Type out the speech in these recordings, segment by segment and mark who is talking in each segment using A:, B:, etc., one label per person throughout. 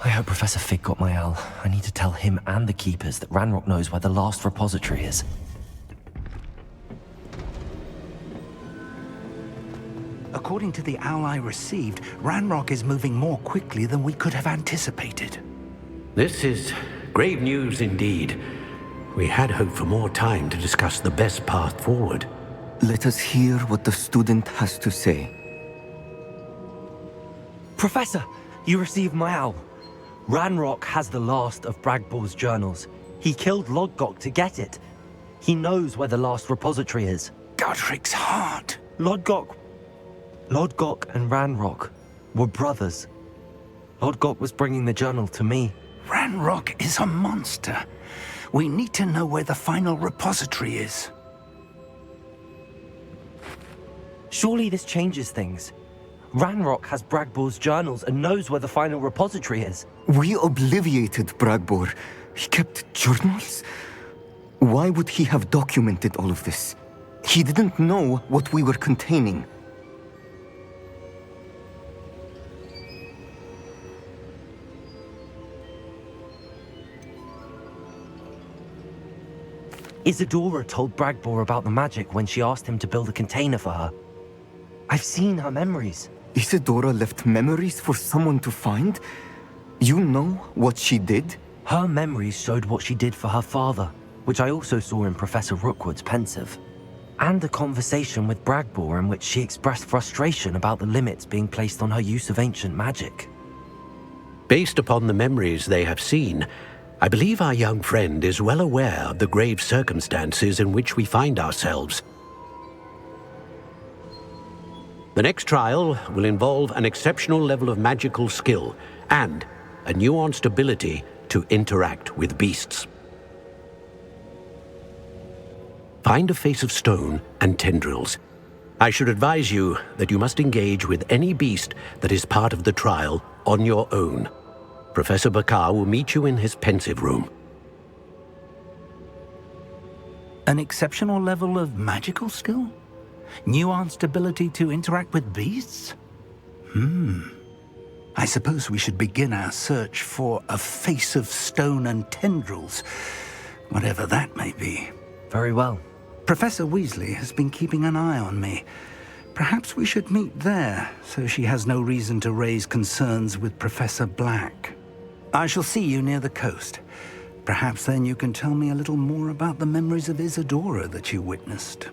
A: I hope Professor Fig got my owl. I need to tell him and the Keepers that Ranrock knows where the last repository is.
B: According to the owl I received, Ranrock is moving more quickly than we could have anticipated.
C: This is grave news indeed. We had hoped for more time to discuss the best path forward.
D: Let us hear what the student has to say.
A: Professor, you received my owl. Ranrock has the last of Bragbor's journals. He killed Lodgok to get it. He knows where the last repository is.
B: Godric's heart.
A: Lodgok and Ranrock were brothers. Lodgok was bringing the journal to me.
B: Ranrock is a monster. We need to know where the final repository is.
A: Surely this changes things. Ranrock has Bragbor's journals and knows where the final repository is.
D: We obliviated Bragbor. He kept journals? Why would he have documented all of this? He didn't know what we were containing.
A: Isadora told Bragbor about the magic when she asked him to build a container for her. I've seen her memories.
D: Isadora left memories for someone to find? You know what she did?
A: Her memories showed what she did for her father, which I also saw in Professor Rookwood's pensive. And a conversation with Bragbor in which she expressed frustration about the limits being placed on her use of ancient magic.
C: Based upon the memories they have seen, I believe our young friend is well aware of the grave circumstances in which we find ourselves. The next trial will involve an exceptional level of magical skill and a nuanced ability to interact with beasts. Find a face of stone and tendrils. I should advise you that you must engage with any beast that is part of the trial on your own. Professor Bakar will meet you in his pensive room.
B: An exceptional level of magical skill? Nuanced ability to interact with beasts? I suppose we should begin our search for a face of stone and tendrils, whatever that may be.
A: Very well.
B: Professor Weasley has been keeping an eye on me. Perhaps we should meet there, so she has no reason to raise concerns with Professor Black. I shall see you near the coast. Perhaps then you can tell me a little more about the memories of Isadora that you witnessed.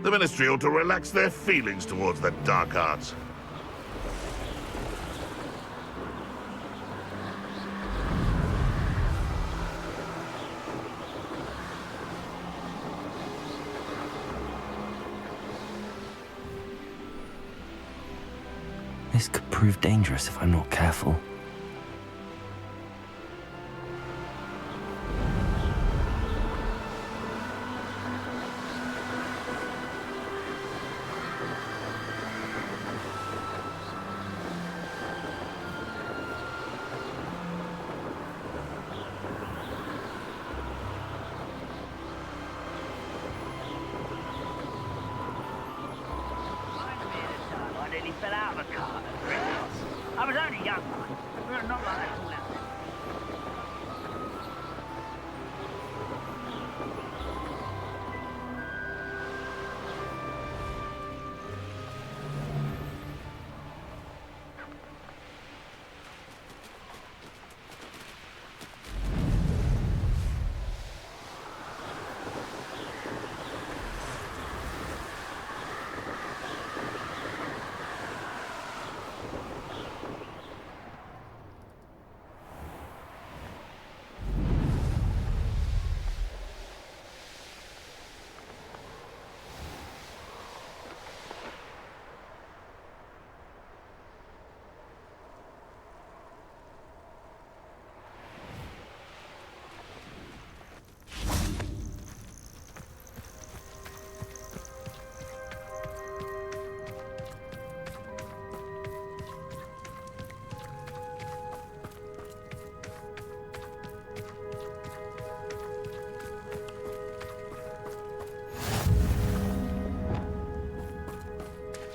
E: The Ministry ought to relax their feelings towards the dark arts.
A: This could prove dangerous if I'm not careful.
F: I nearly fell out of a car at Christmas. I was only young, but not like that all out.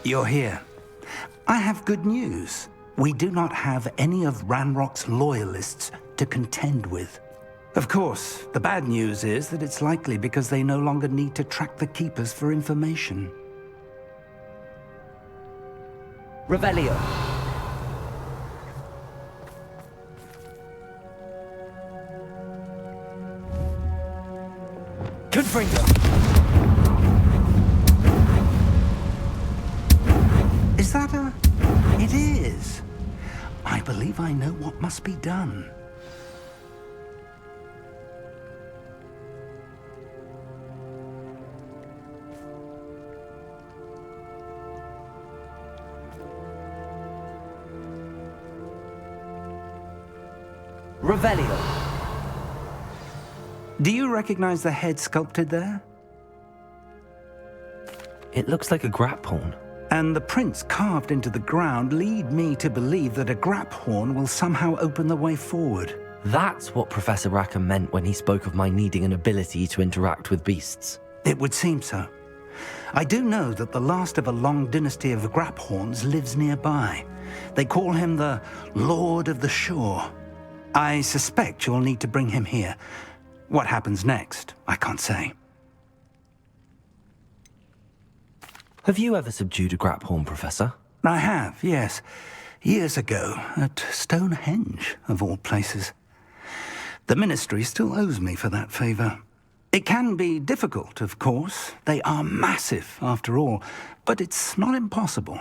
B: You're here. I have good news. We do not have any of Ranrock's loyalists to contend with. Of course, the bad news is that it's likely because they no longer need to track the Keepers for information.
A: Revelio. Confringo.
B: Is that a... It is. I believe I know what must be done.
A: Revelio.
B: Do you recognize the head sculpted there?
A: It looks like a grap horn.
B: And the prints carved into the ground lead me to believe that a grap horn will somehow open the way forward.
A: That's what Professor Rackham meant when he spoke of my needing an ability to interact with beasts.
B: It would seem so. I do know that the last of a long dynasty of grap horns lives nearby. They call him the Lord of the Shore. I suspect you'll need to bring him here. What happens next, I can't say.
A: Have you ever subdued a grap horn, Professor?
B: I have, yes. Years ago, at Stonehenge, of all places. The Ministry still owes me for that favor. It can be difficult, of course. They are massive, after all, but it's not impossible.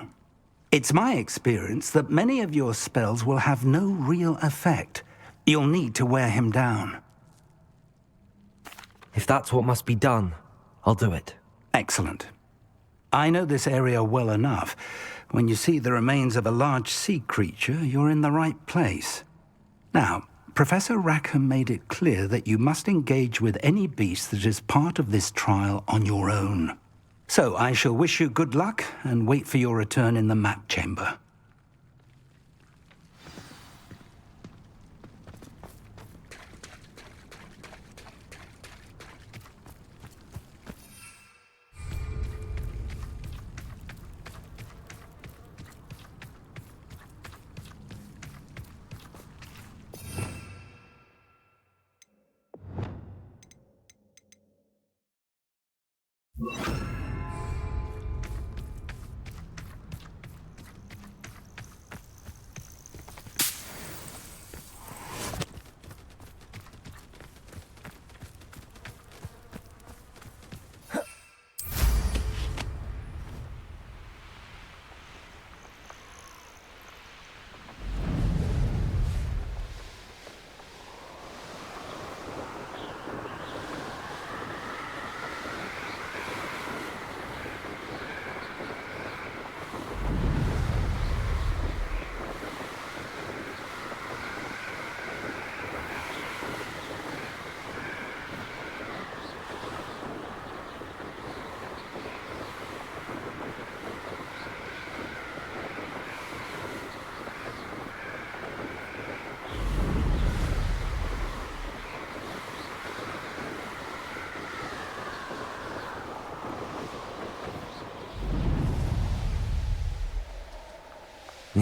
B: It's my experience that many of your spells will have no real effect. You'll need to wear him down.
A: If that's what must be done, I'll do it.
B: Excellent. I know this area well enough. When you see the remains of a large sea creature, you're in the right place. Now, Professor Rackham made it clear that you must engage with any beast that is part of this trial on your own. So I shall wish you good luck and wait for your return in the map chamber.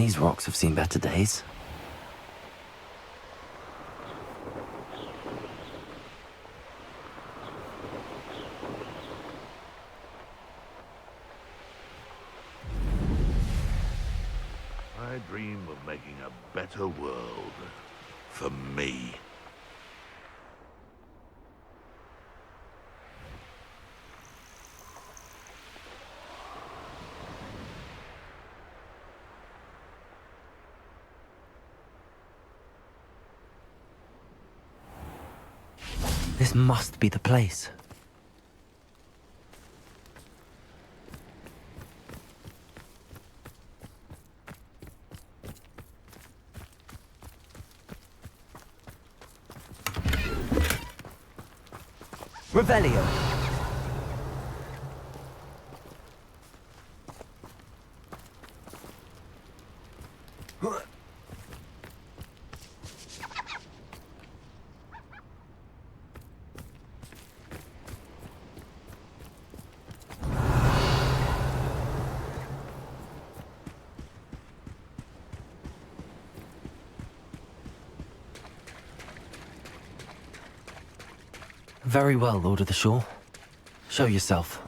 A: these rocks have seen better days.
E: I dream of making a better world for me.
A: This must be the place. Revelio. Very well, Lord of the Shore. Show yourself.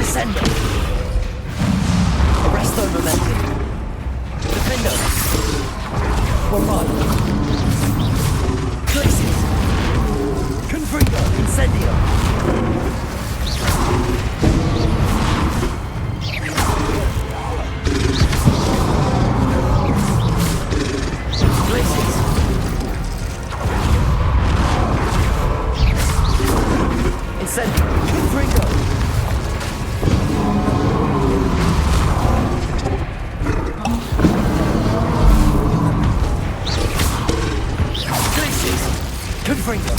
A: Descendo. Arresto momentum. Defendo. Bombard. Glacius. Confringo. Incendio. Glacius. Incendio. Confringo. Glacius. Confringo.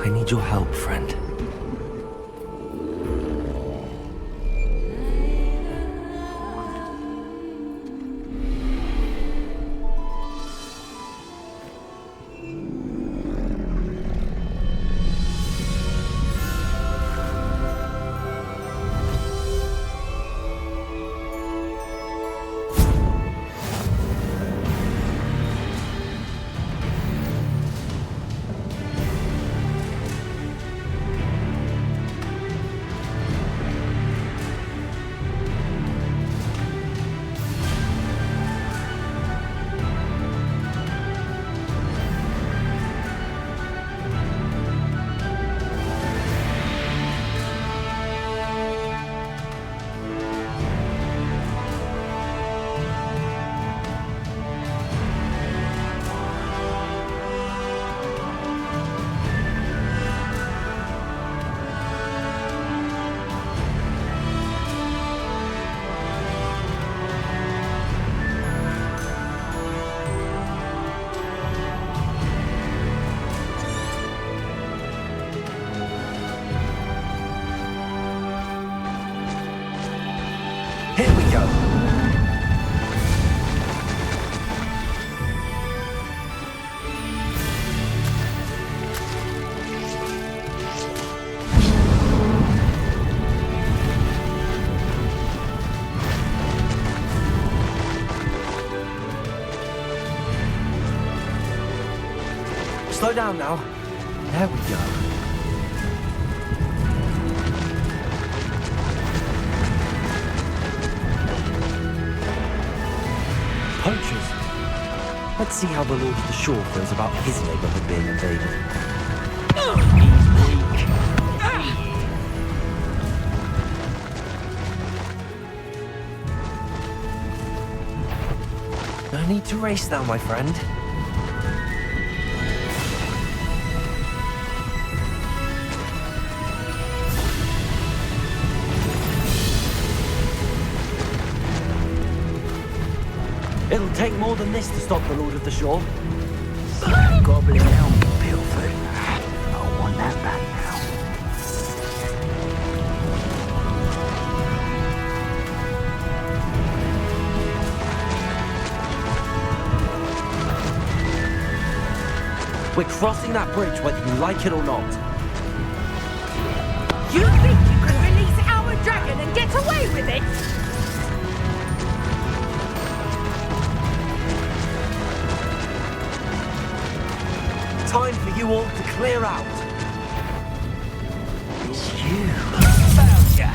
A: I need your help, friend. Here we go. Slow down now. There we go. Poachers. Let's see how the Lord of the Shore feels about his neighborhood being invaded. No need to race now, my friend. It'll take more than this to stop the Lord of the Shore.
F: Goblin helmet pilfered. I want that back now.
A: We're crossing that bridge whether you like it or not.
G: You think you can release our dragon and get away with it?
A: Time for you all to clear out.
F: It's you. Found ya.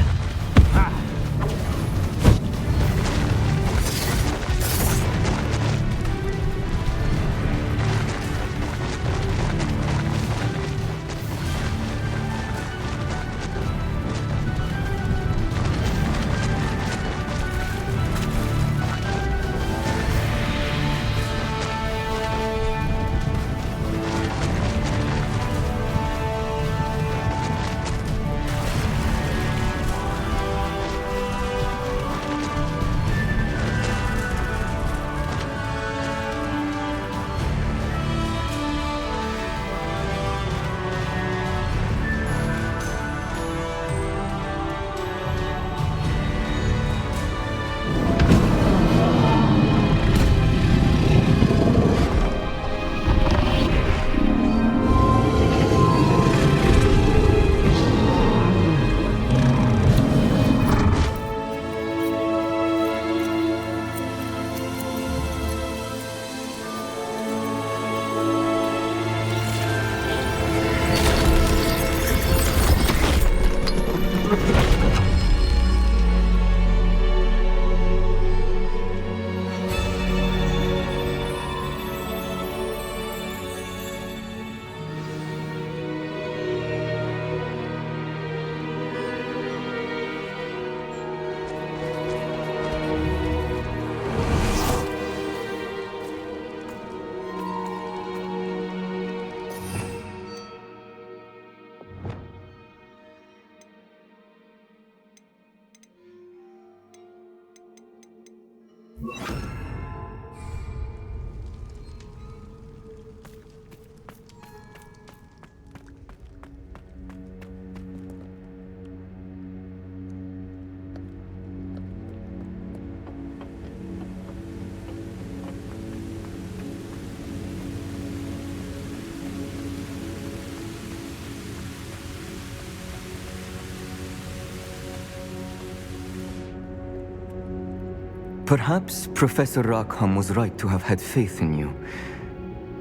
D: Perhaps Professor Rackham was right to have had faith in you.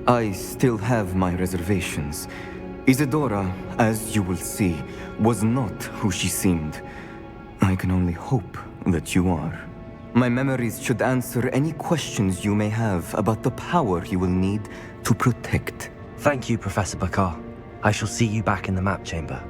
D: I still have my reservations. Isadora, as you will see, was not who she seemed. I can only hope that you are. My memories should answer any questions you may have about the power you will need to protect.
A: Thank you, Professor Bakar. I shall see you back in the map chamber.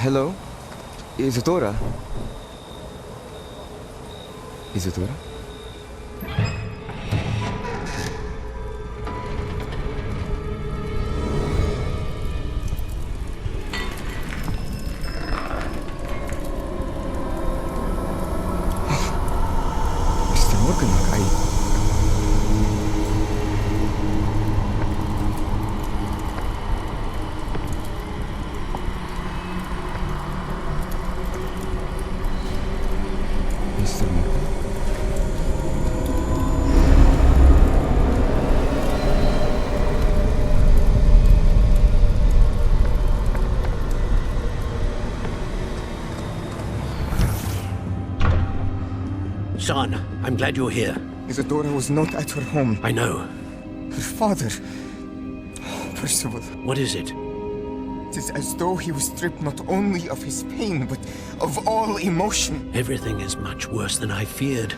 H: Hello? Isadora? Isadora? Mr. Morganlock, Mr. Morgan?
C: Son, I'm glad you're here.
H: Isadora was not at her home.
C: I know.
H: Her father... Percival.
C: What is it?
H: It is as though he was stripped not only of his pain, but of all emotion.
C: Everything is much worse than I feared.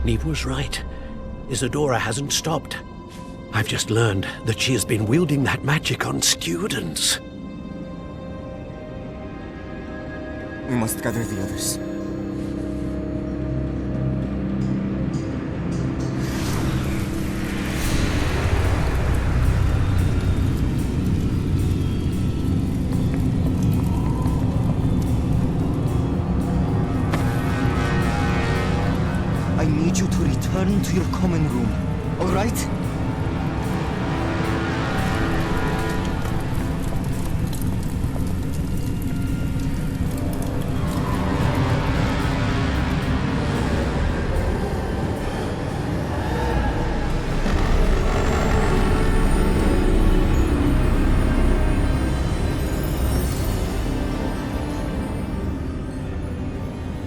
C: Neve was right. Isadora hasn't stopped. I've just learned that she has been wielding that magic on students.
H: We must gather the others. I need you to return to your common room, all right?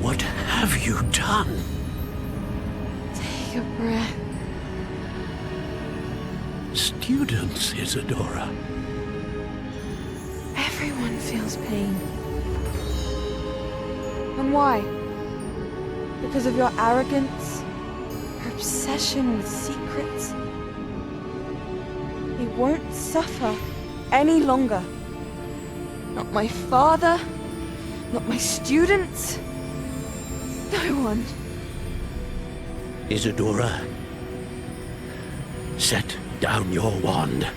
C: What have you done?
G: Take a breath.
C: Students, Isadora.
G: Everyone feels pain. And why? Because of your arrogance? Your obsession with secrets? He won't suffer any longer. Not my father, not my students, no one.
C: Isadora, set down your wand.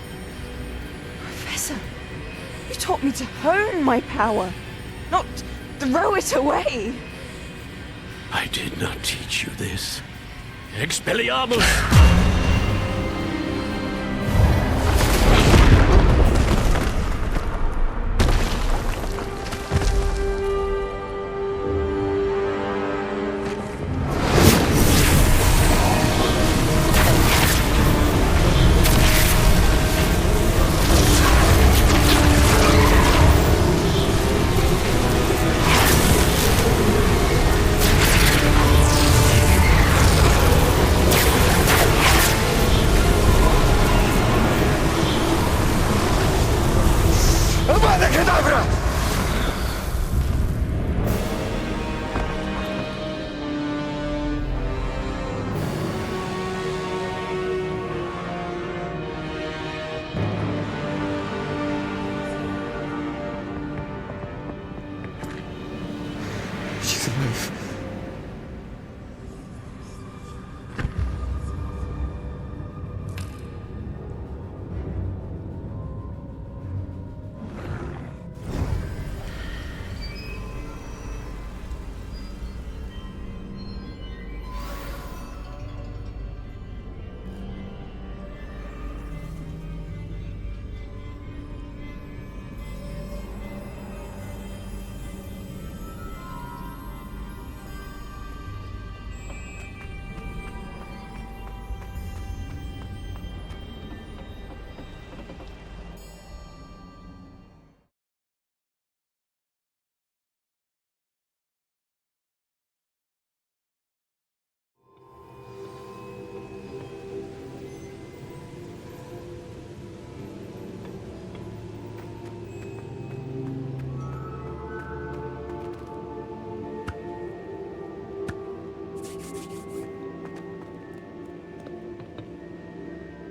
G: Professor, you taught me to hone my power, not throw it away.
C: I did not teach you this. Expelliarmus!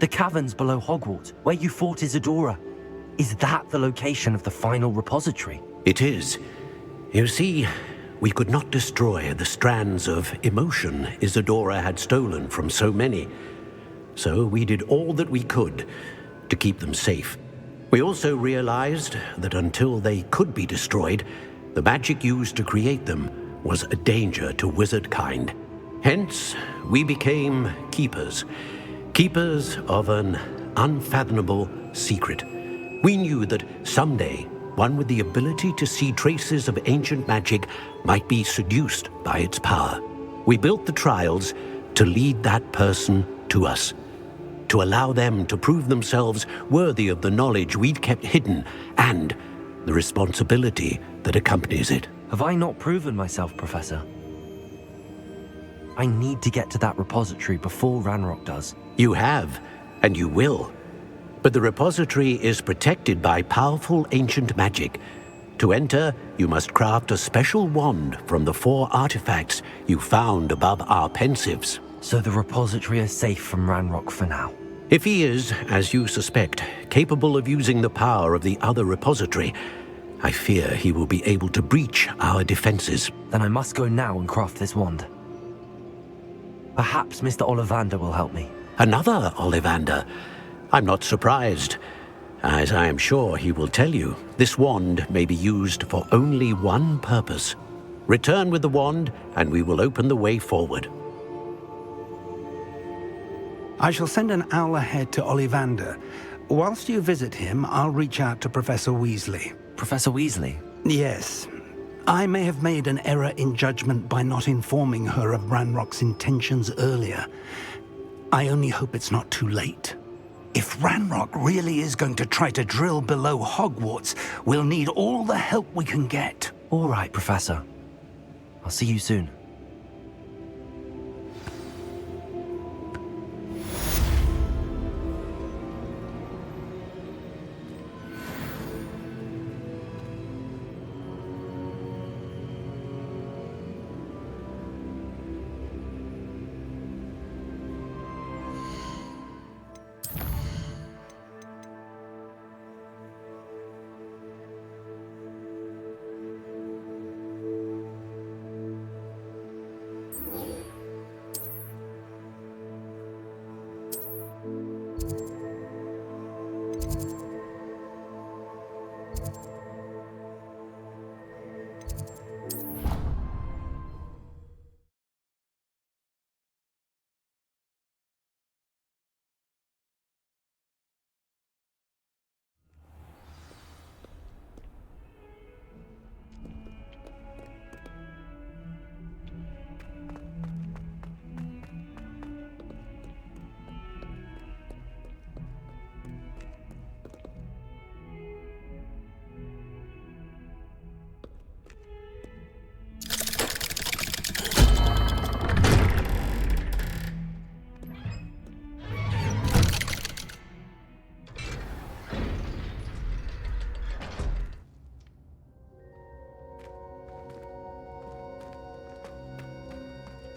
A: The caverns below Hogwarts, where you fought Isadora. Is that the location of the final repository?
C: It is. You see, we could not destroy the strands of emotion Isadora had stolen from so many. So we did all that we could to keep them safe. We also realized that until they could be destroyed, the magic used to create them was a danger to wizard kind. Hence, we became keepers. Keepers of an unfathomable secret. We knew that someday, one with the ability to see traces of ancient magic might be seduced by its power. We built the trials to lead that person to us, to allow them to prove themselves worthy of the knowledge we'd kept hidden and the responsibility that accompanies it.
A: Have I not proven myself, Professor? I need to get to that repository before Ranrock does.
C: You have, and you will. But the repository is protected by powerful ancient magic. To enter, you must craft a special wand from the 4 artifacts you found above our pensives.
A: So the repository is safe from Ranrock for now.
C: If he is, as you suspect, capable of using the power of the other repository, I fear he will be able to breach our defenses.
A: Then I must go now and craft this wand. Perhaps Mr. Ollivander will help me.
C: Another Ollivander? I'm not surprised. As I am sure he will tell you, this wand may be used for only one purpose. Return with the wand, and we will open the way forward.
B: I shall send an owl ahead to Ollivander. Whilst you visit him, I'll reach out to Professor Weasley.
A: Professor Weasley?
B: Yes. I may have made an error in judgment by not informing her of Ranrock's intentions earlier. I only hope it's not too late. If Ranrock really is going to try to drill below Hogwarts, we'll need all the help we can get.
A: All right, Professor. I'll see you soon.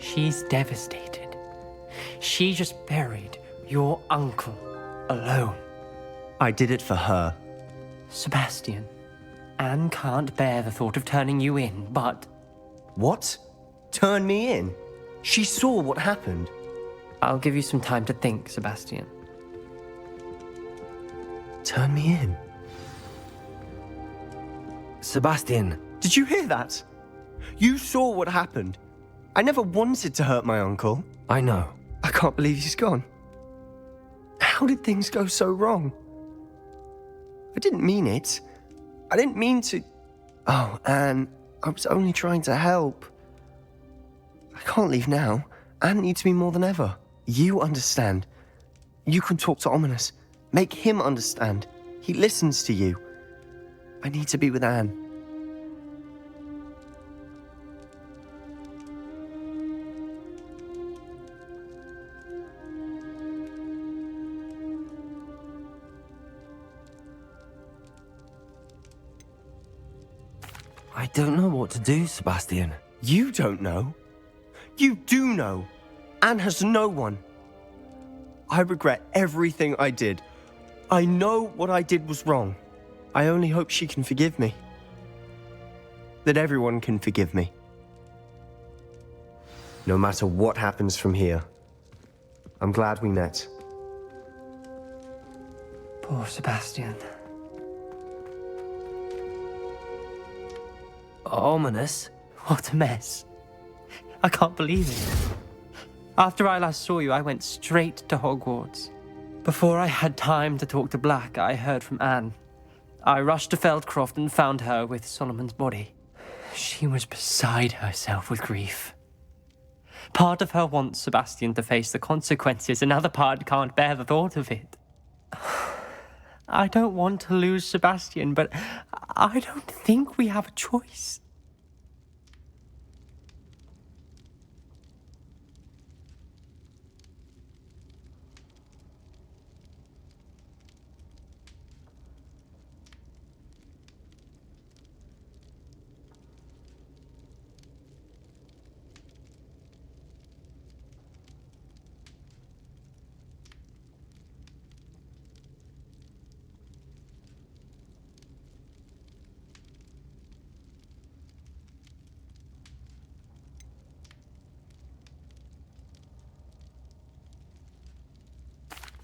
I: She's devastated. She just buried your uncle alone.
J: I did it for her.
I: Sebastian, Anne can't bear the thought of turning you in, but...
J: What? Turn me in? She saw what happened.
I: I'll give you some time to think, Sebastian.
J: Turn me in?
A: Sebastian.
J: Did you hear that? You saw what happened. I never wanted to hurt my uncle.
A: I know.
J: I can't believe he's gone. How did things go so wrong? I didn't mean it. I didn't mean to... Oh, Anne, I was only trying to help. I can't leave now. Anne needs me more than ever. You understand. You can talk to Ominous. Make him understand. He listens to you. I need to be with Anne.
A: I don't know what to do, Sebastian.
J: You don't know. You do know. Anne has no one. I regret everything I did. I know what I did was wrong. I only hope she can forgive me. That everyone can forgive me. No matter what happens from here, I'm glad we met.
I: Poor Sebastian.
A: Ominous?
I: What a mess. I can't believe it. After I last saw you, I went straight to Hogwarts. Before I had time to talk to Black, I heard from Anne. I rushed to Feldcroft and found her with Solomon's body. She was beside herself with grief. Part of her wants Sebastian to face the consequences, another part can't bear the thought of it. I don't want to lose Sebastian, but I don't think we have a choice.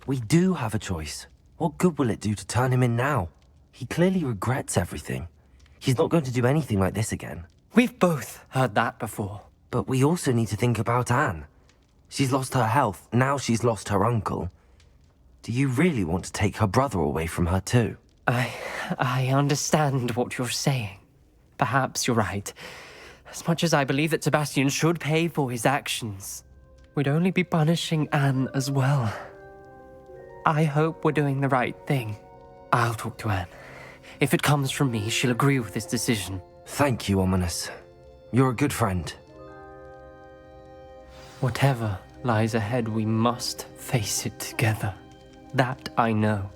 A: We do have a choice. What good will it do to turn him in now? He clearly regrets everything. He's not going to do anything like this again.
I: We've both heard that before.
A: But we also need to think about Anne. She's lost her health, now she's lost her uncle. Do you really want to take her brother away from her too?
I: I understand what you're saying. Perhaps you're right. As much as I believe that Sebastian should pay for his actions, we'd only be punishing Anne as well. I hope we're doing the right thing. I'll talk to Anne. If it comes from me, she'll agree with this decision.
A: Thank you, Ominous. You're a good friend.
I: Whatever lies ahead, we must face it together. That I know.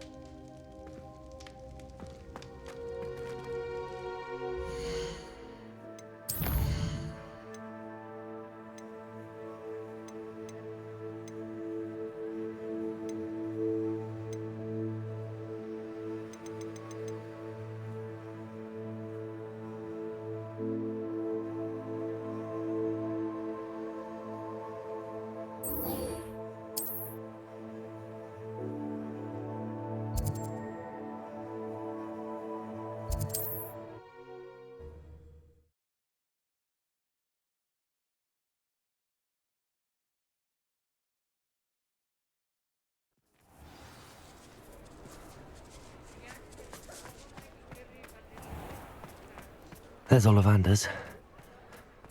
A: There's Ollivander's.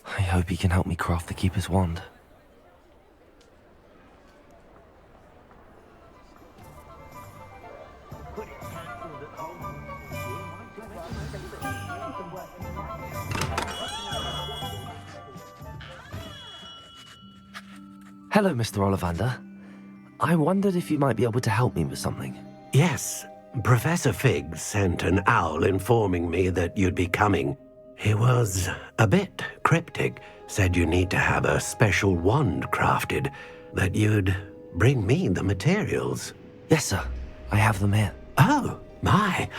A: I hope he can help me craft the Keeper's wand. Hello, Mr. Ollivander. I wondered if you might be able to help me with something.
C: Yes, Professor Fig sent an owl informing me that you'd be coming. He was a bit cryptic, said you need to have a special wand crafted, that you'd bring me the materials.
A: Yes, sir. I have them here.
C: Oh, my.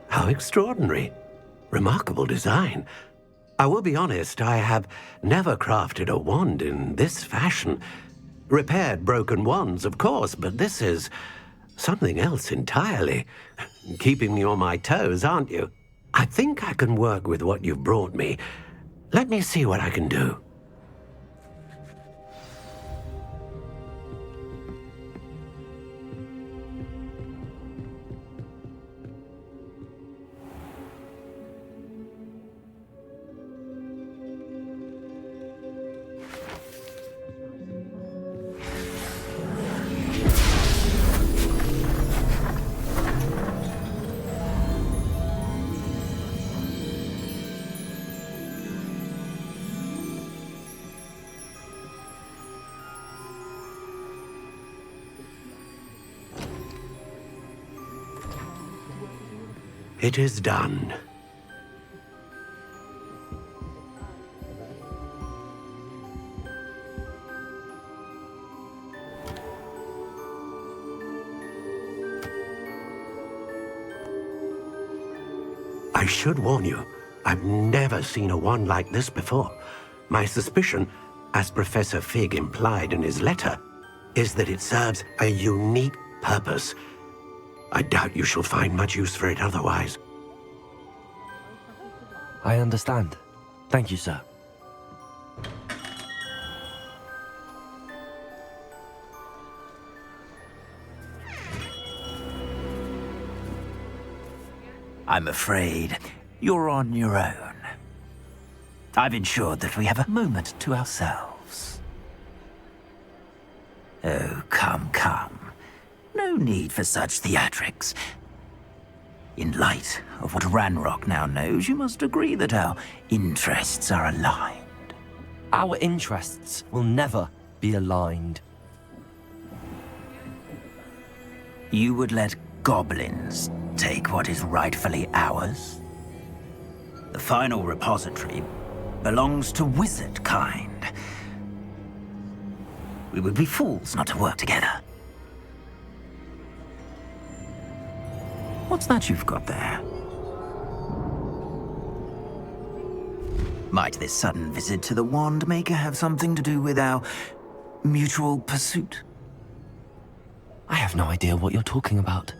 C: How extraordinary. Remarkable design. I will be honest, I have never crafted a wand in this fashion. Repaired broken wands, of course, but this is something else entirely. Keeping me on my toes, aren't you? I think I can work with what you've brought me. Let me see what I can do. It is done. I should warn you, I've never seen a wand like this before. My suspicion, as Professor Fig implied in his letter, is that it serves a unique purpose. I doubt you shall find much use for it otherwise.
A: I understand. Thank you, sir.
F: I'm afraid you're on your own. I've ensured that we have a moment to ourselves. Oh, come, come. No need for such theatrics. In light of what Ranrock now knows, you must agree that our interests are aligned.
A: Our interests will never be aligned.
F: You would let goblins take what is rightfully ours? The final repository belongs to wizard kind. We would be fools not to work together. What's that you've got there? Might this sudden visit to the Wand Maker have something to do with our mutual pursuit?
A: I have no idea what you're talking about.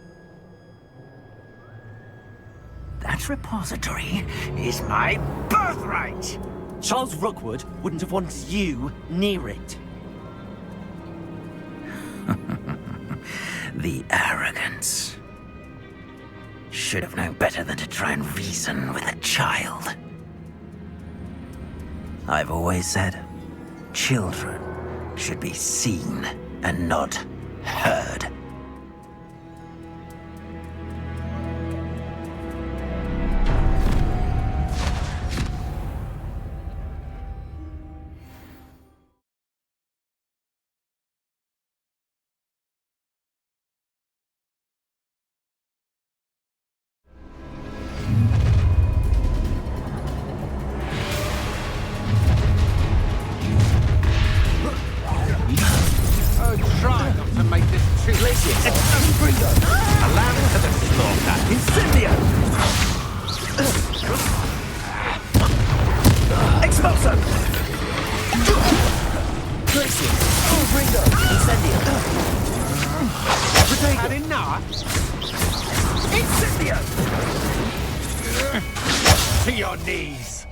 F: That repository is my birthright!
A: Charles Rookwood wouldn't have wanted you near it.
F: The arrogance. Should have known better than to try and reason with a child. I've always said, children should be seen and not heard.
E: To your knees!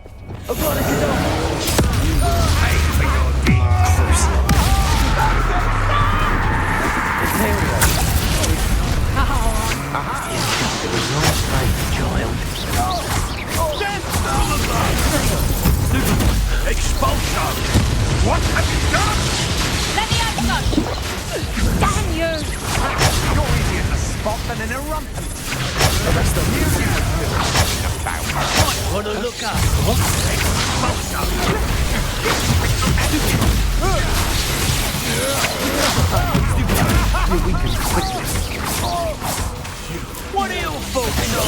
E: Expulsion! What have you done?
G: Let me out, damn you!
E: You're easier to spot than an irrumpent. The rest of you might want to look up. What are you focusing on?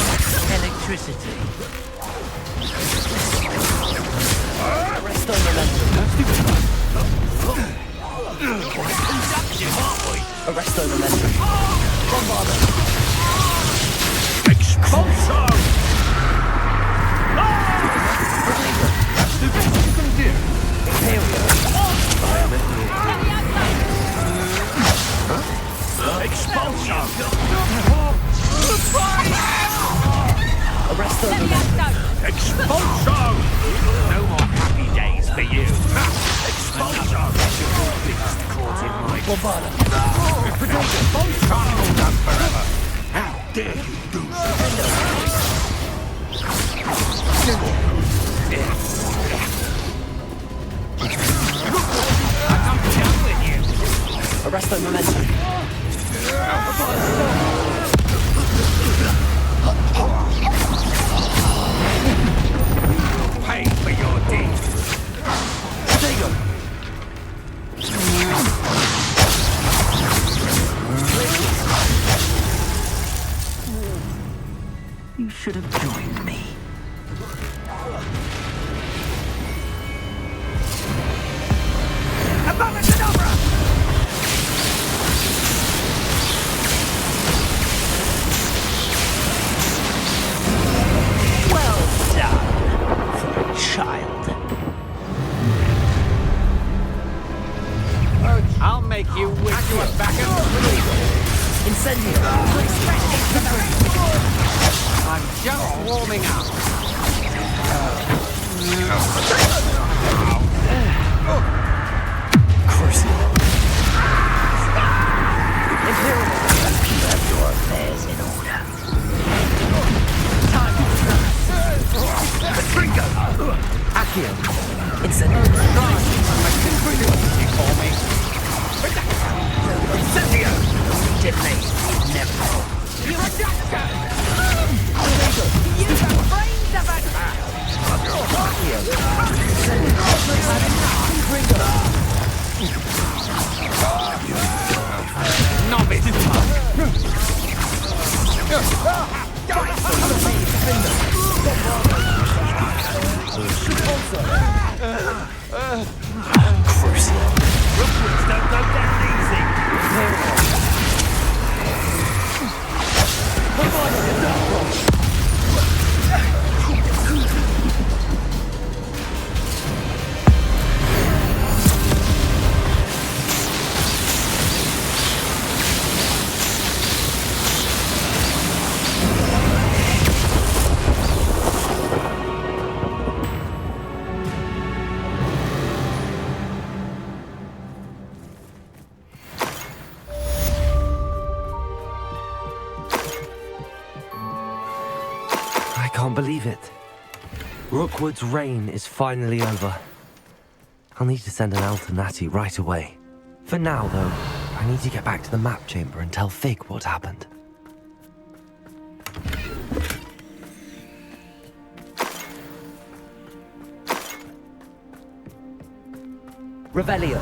E: Electricity. Rest on the
A: Arresto Memento. Bombarder.
E: Expulsion! Expulsion!
A: Arresto Memento.
E: Expulsion! No more happy days for you. Expulsion!
A: Bombarder.
E: Expulsion! Forever. How dare you do
A: Arresto Memento.
E: Pay for your deeds.
A: Diego.
F: You should have joined me. Abominable!
A: Incendio!
K: I'm just warming up.
A: Crucible!
F: You have your affairs in order.
A: Accio! Incendio!
K: You call me?
F: Incendio! Delay inevitable.
K: You're a doctor! You have brains of a... Novice!
A: Crucible!
E: Don't go down easy.
A: I can't believe it. Rookwood's reign is finally over. I'll need to send an Alternati right away. For now, though, I need to get back to the map chamber and tell Fig what happened. Revelio.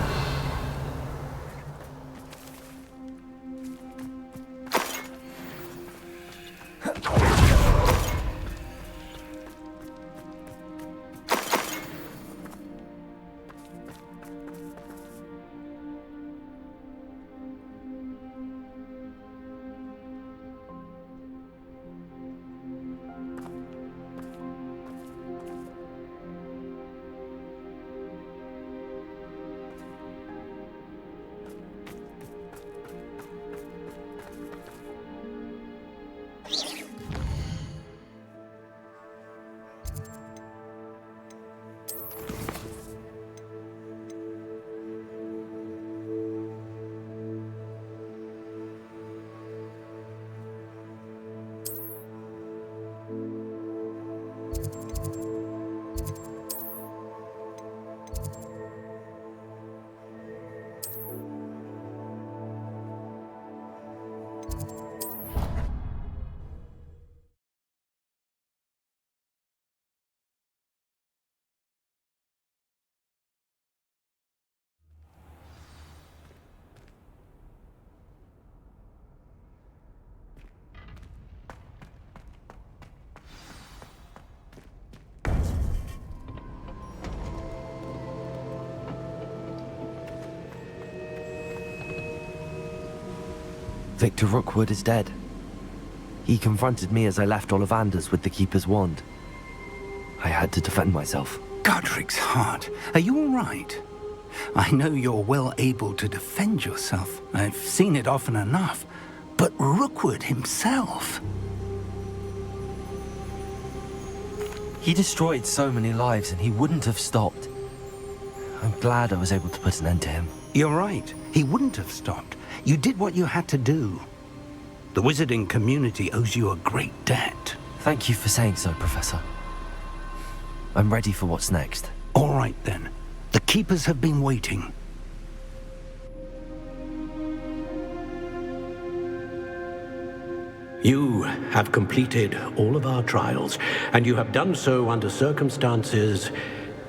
A: Victor Rookwood is dead. He confronted me as I left Ollivanders with the Keeper's wand. I had to defend myself.
B: Godric's heart, are you all right? I know you're well able to defend yourself. I've seen it often enough. But Rookwood himself...
A: He destroyed so many lives and he wouldn't have stopped. I'm glad I was able to put an end to him.
B: You're right. He wouldn't have stopped. You did what you had to do. The wizarding community owes you a great debt.
A: Thank you for saying so, Professor. I'm ready for what's next.
B: All right, then. The Keepers have been waiting.
C: You have completed all of our trials, and you have done so under circumstances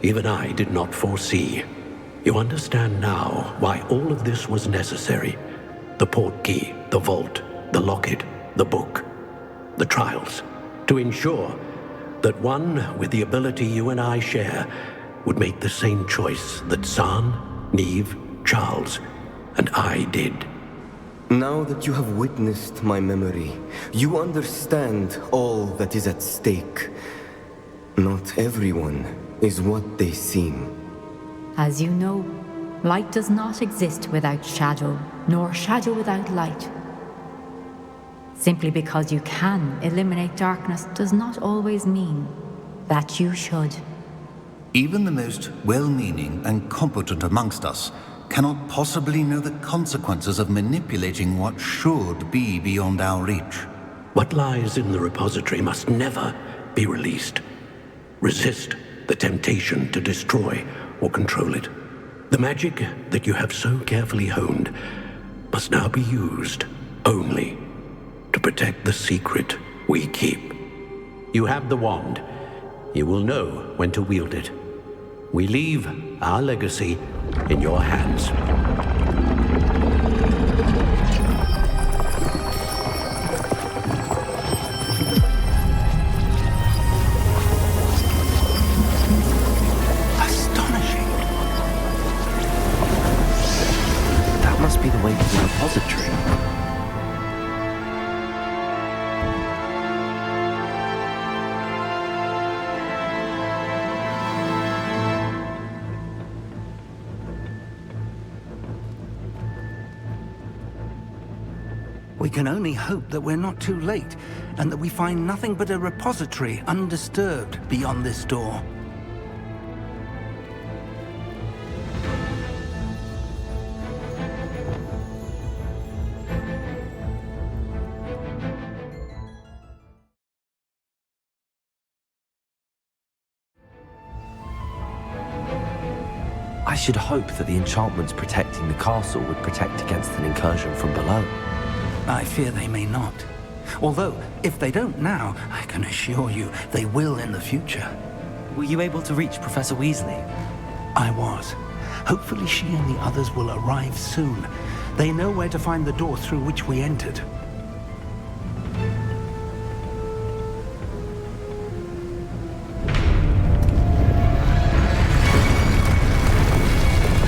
C: even I did not foresee. You understand now why all of this was necessary. The portkey, the vault, the locket, the book, the trials, to ensure that one with the ability you and I share would make the same choice that San, Neve, Charles, and I did.
D: Now that you have witnessed my memory, you understand all that is at stake. Not everyone is what they seem.
L: As you know, Light does not exist without shadow, nor shadow without light. Simply because you can eliminate darkness does not always mean that you should.
M: Even the most well-meaning and competent amongst us cannot possibly know the consequences of manipulating what should be beyond our reach.
C: What lies in the repository must never be released. Resist the temptation to destroy or control it. The magic that you have so carefully honed must now be used only to protect the secret we keep. You have the wand. You will know when to wield it. We leave our legacy in your hands.
B: Astonishing.
A: That must be the way to the repository.
B: We can only hope that we're not too late, and that we find nothing but a repository undisturbed beyond this door.
A: I should hope that the enchantments protecting the castle would protect against an incursion from below.
B: I fear they may not. Although, if they don't now, I can assure you they will in the future.
A: Were you able to reach Professor Weasley?
B: I was. Hopefully she and the others will arrive soon. They know where to find the door through which we entered.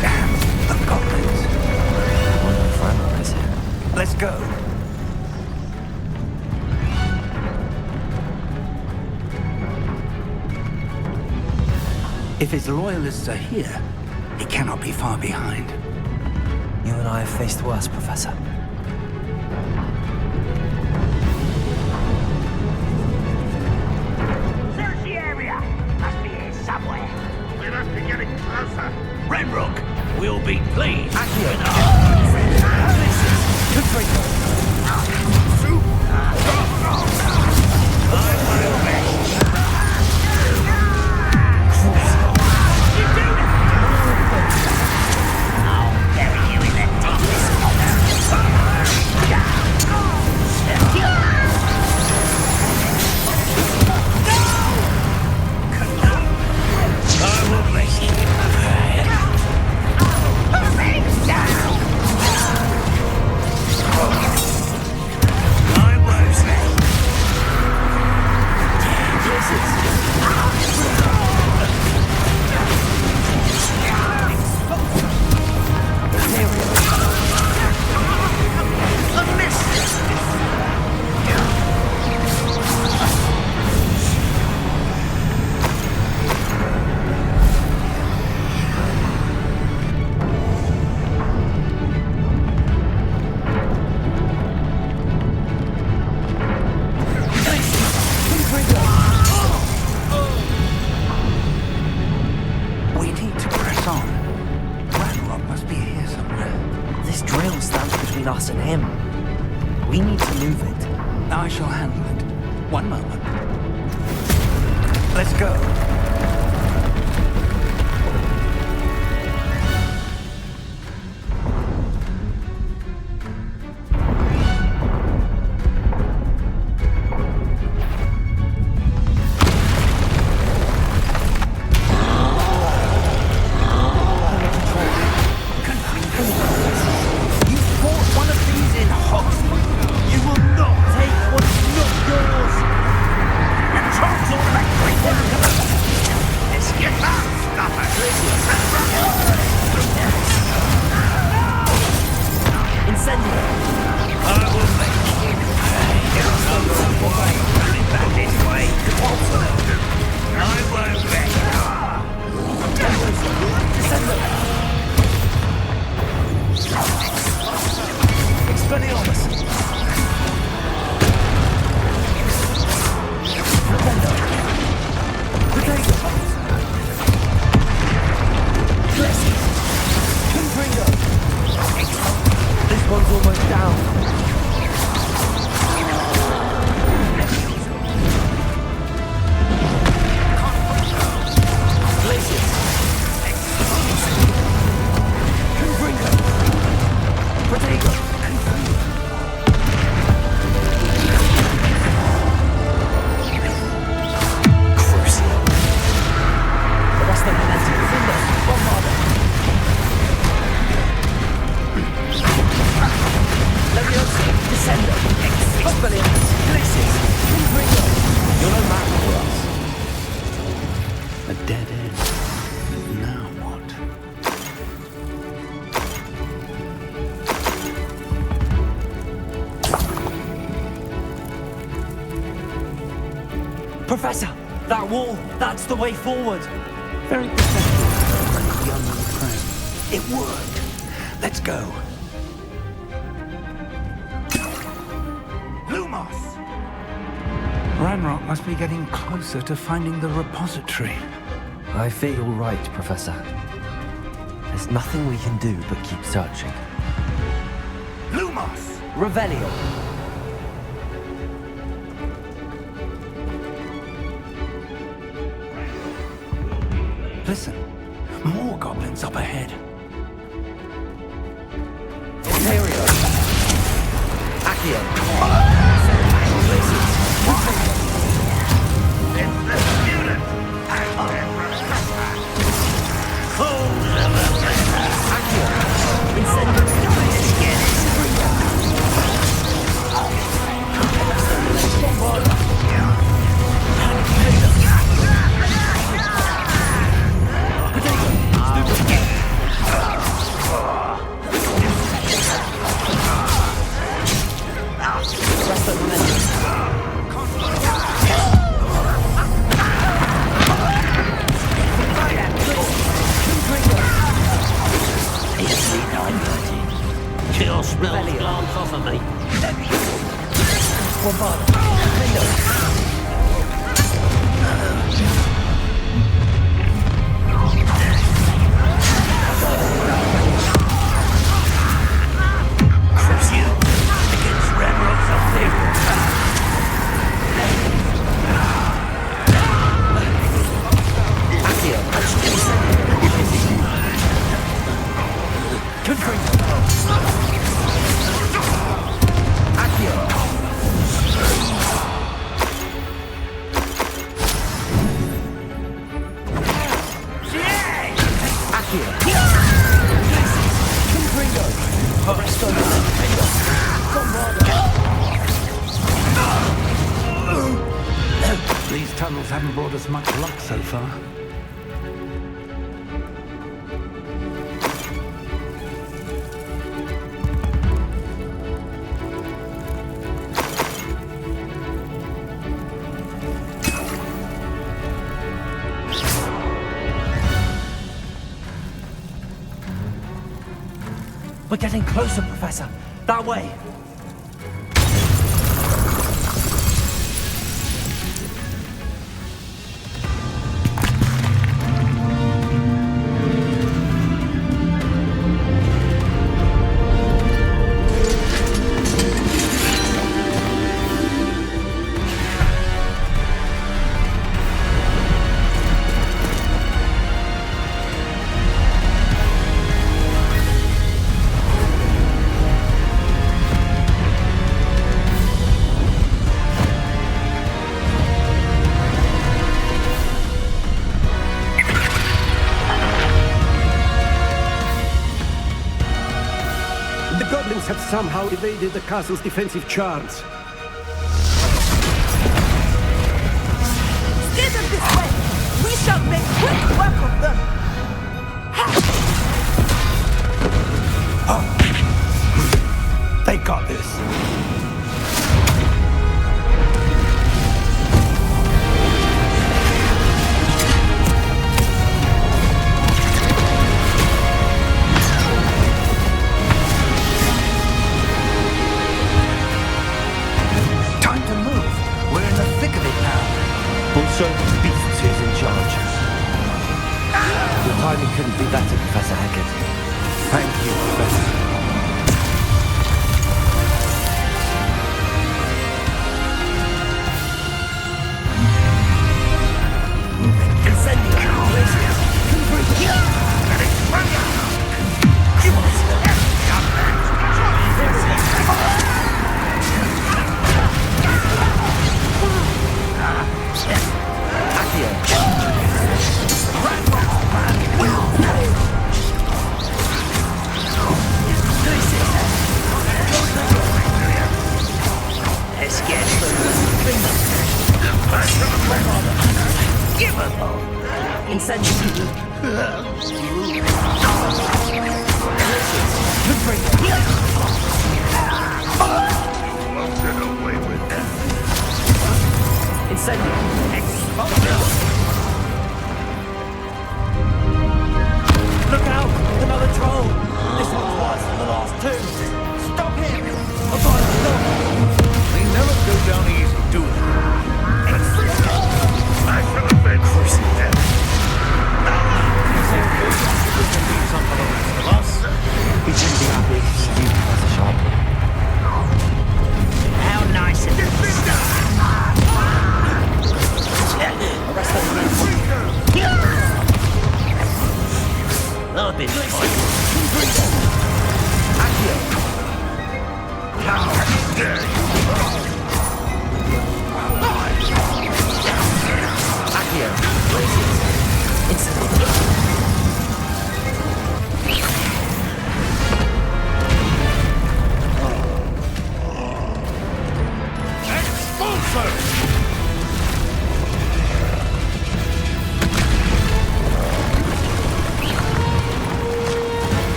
B: Damn, the goblins.
A: One of my friend is here.
B: Let's go. If his loyalists are here, he cannot be far behind.
A: You and I have faced worse, Professor.
F: Search the area! Must be here somewhere.
E: We must be getting closer.
F: Renrook will be pleased.
A: us and him. We need to move it.
B: I shall handle it. One moment. Let's go.
A: This one's almost down.
B: A dead end. Now what?
A: Professor, that wall, that's the way forward.
B: Very perceptive, like young friend. It worked. Let's go. Lumos! Ranrock must be getting closer to finding the repository.
A: I fear you're right, Professor. There's nothing we can do but keep searching.
B: Lumos!
A: Revelio!
B: Listen, more goblins up ahead.
A: Ontario! Accio!
C: Kill smells glance off of me.
F: Curse you against Ranrock's up there.
B: These tunnels haven't brought us much luck so far.
A: We're getting closer, Professor. That way.
C: Have somehow evaded the castle's defensive charms.
K: Steer them this way! We shall make quick work of them!
B: They got this.
F: Unforgivable!
A: Incendiary.
E: Won't get away with that.
A: Incendiary.
F: Exposure!
A: Look out! Another troll! This one's worse than the last two! Stop him! I've got to stop!
E: They never go down easy, do they? I shall avenge this death. We can leave some for the rest of us.
A: He shouldn't be happy. You as a shop.
F: How nice of this is
A: Arrest them.
F: I've been fine.
E: How dare you!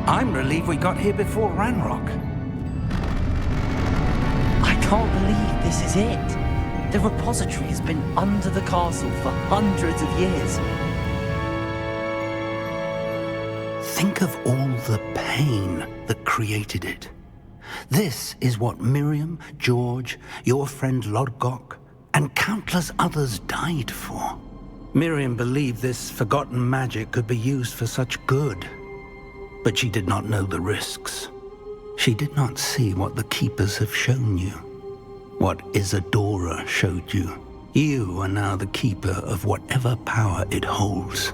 B: I'm relieved we got here before Ranrock.
A: I can't believe this is it. The repository has been under the castle for hundreds of years.
B: Think of all the pain that created it. This is what Miriam, George, your friend Lodgok, and countless others died for. Miriam believed this forgotten magic could be used for such good. But she did not know the risks. She did not see what the Keepers have shown you. What Isadora showed you. You are now the Keeper of whatever power it holds.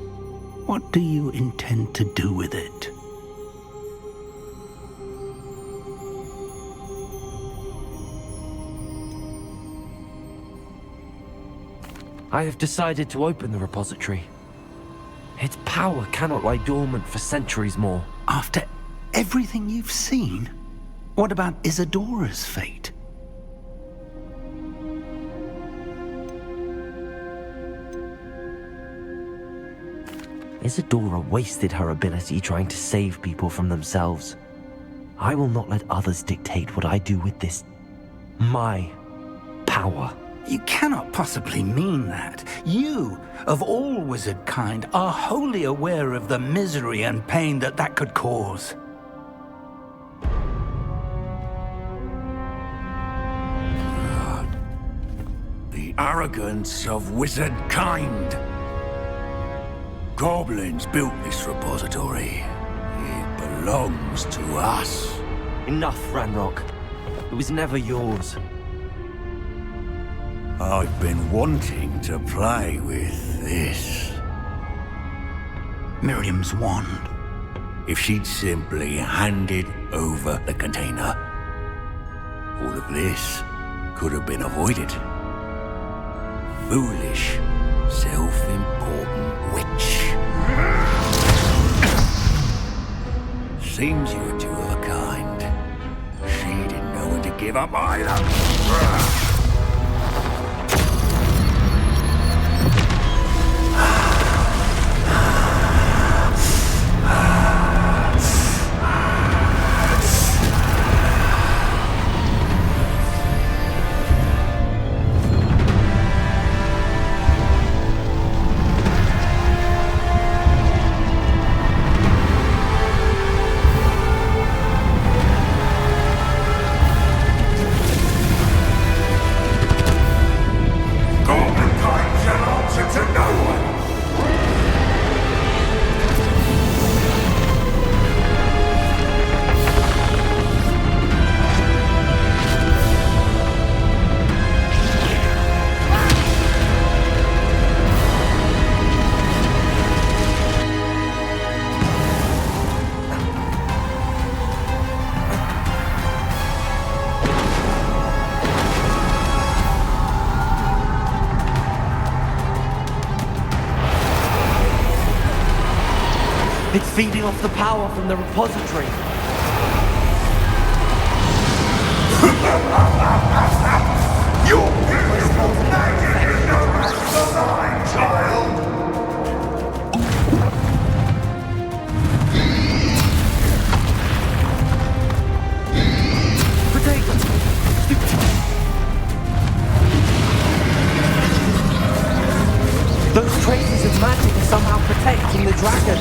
B: What do you intend to do with it?
A: I have decided to open the repository. Its power cannot lie dormant for centuries more.
B: After everything you've seen? What about Isadora's fate?
A: Isadora wasted her ability trying to save people from themselves. I will not let others dictate what I do with this. My power.
B: You cannot possibly mean that. You, of all wizard kind, are wholly aware of the misery and pain that could cause.
E: arrogance of wizard kind. Goblins built this repository. It belongs to us.
A: Enough, Ranrock. It was never yours.
E: I've been wanting to play with this.
B: Miriam's wand.
E: If she'd simply handed over the container, all of this could have been avoided. Foolish, self-important witch. Seems you were two of a kind. She didn't know when to give up either.
A: It's feeding off the power from the repository.
E: Your pistol's magic is no match for mine, child!
A: Potato! Those traces of magic are somehow protecting the dragon.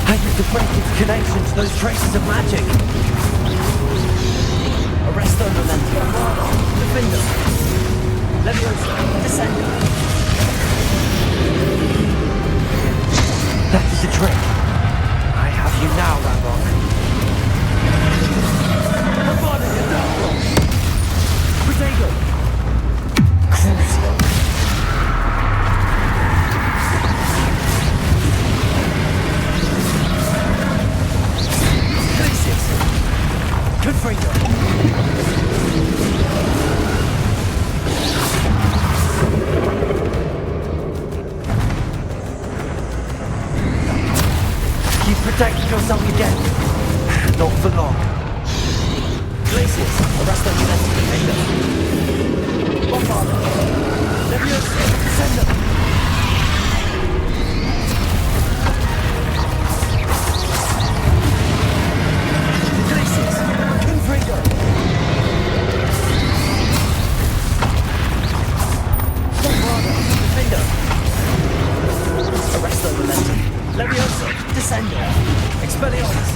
A: I need to break its connection to those traces of magic. Arresto Memento. Defender. Leviosa. Descender. That is the trick. I have you now, Ranrock. Potato! Crucial. Glacius! Confringo! Keep protecting yourself again. Not for long. Glacius, arrest them with defender. Bombarder. Leviosa, descender. Glacius, Confringo. Bombarder, defender. Arrest them with Leviosa, descender. Expelliarmus.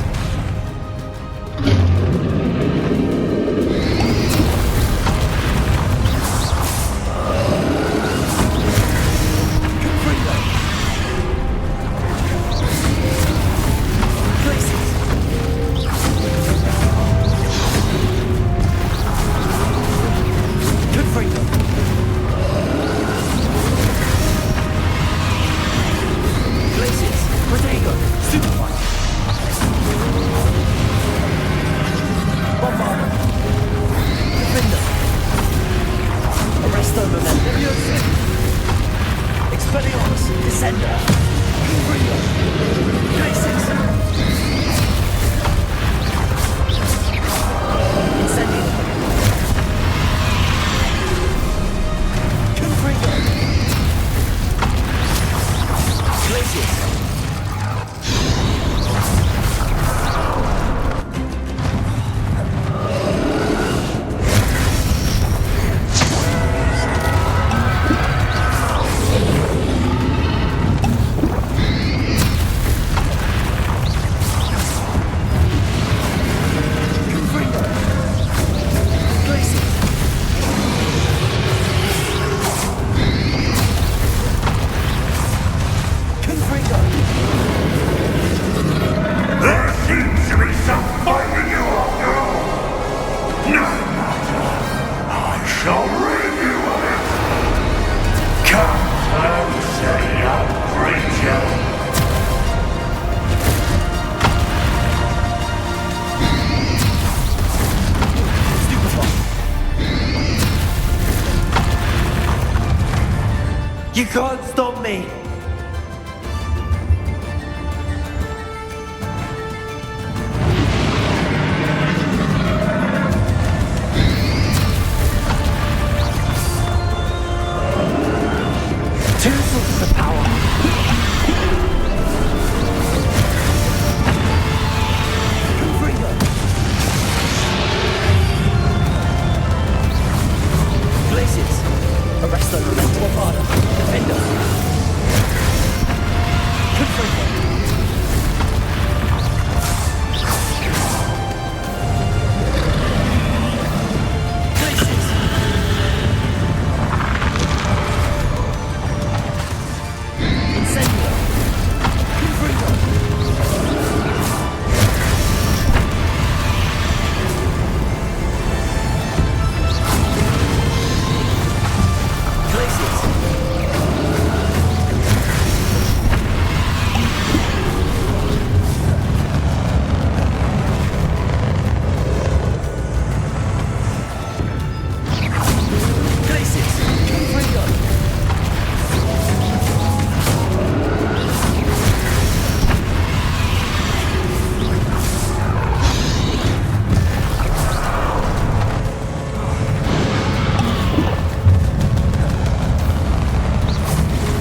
E: shall rid you of it. Come closer, young creature.
A: You can't stop me! Two sources of power. Confringo. Glaciers. Arresto, Memento Armada. Defender. Confringo. Glaciers. Incendio. Confringo. Glaciers. Glaciers. Confringo.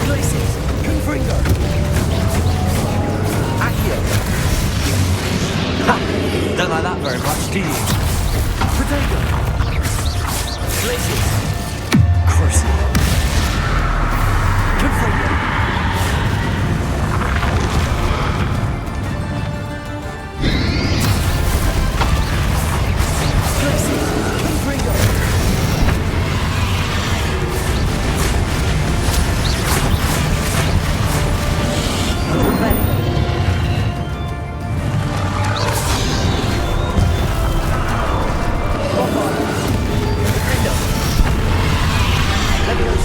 A: Glaciers. Confringo. Accio. Ha! Don't like that very much, do you? Protego. Glaciers. Crucible. Confringo. Glaciers. Confringo. Let me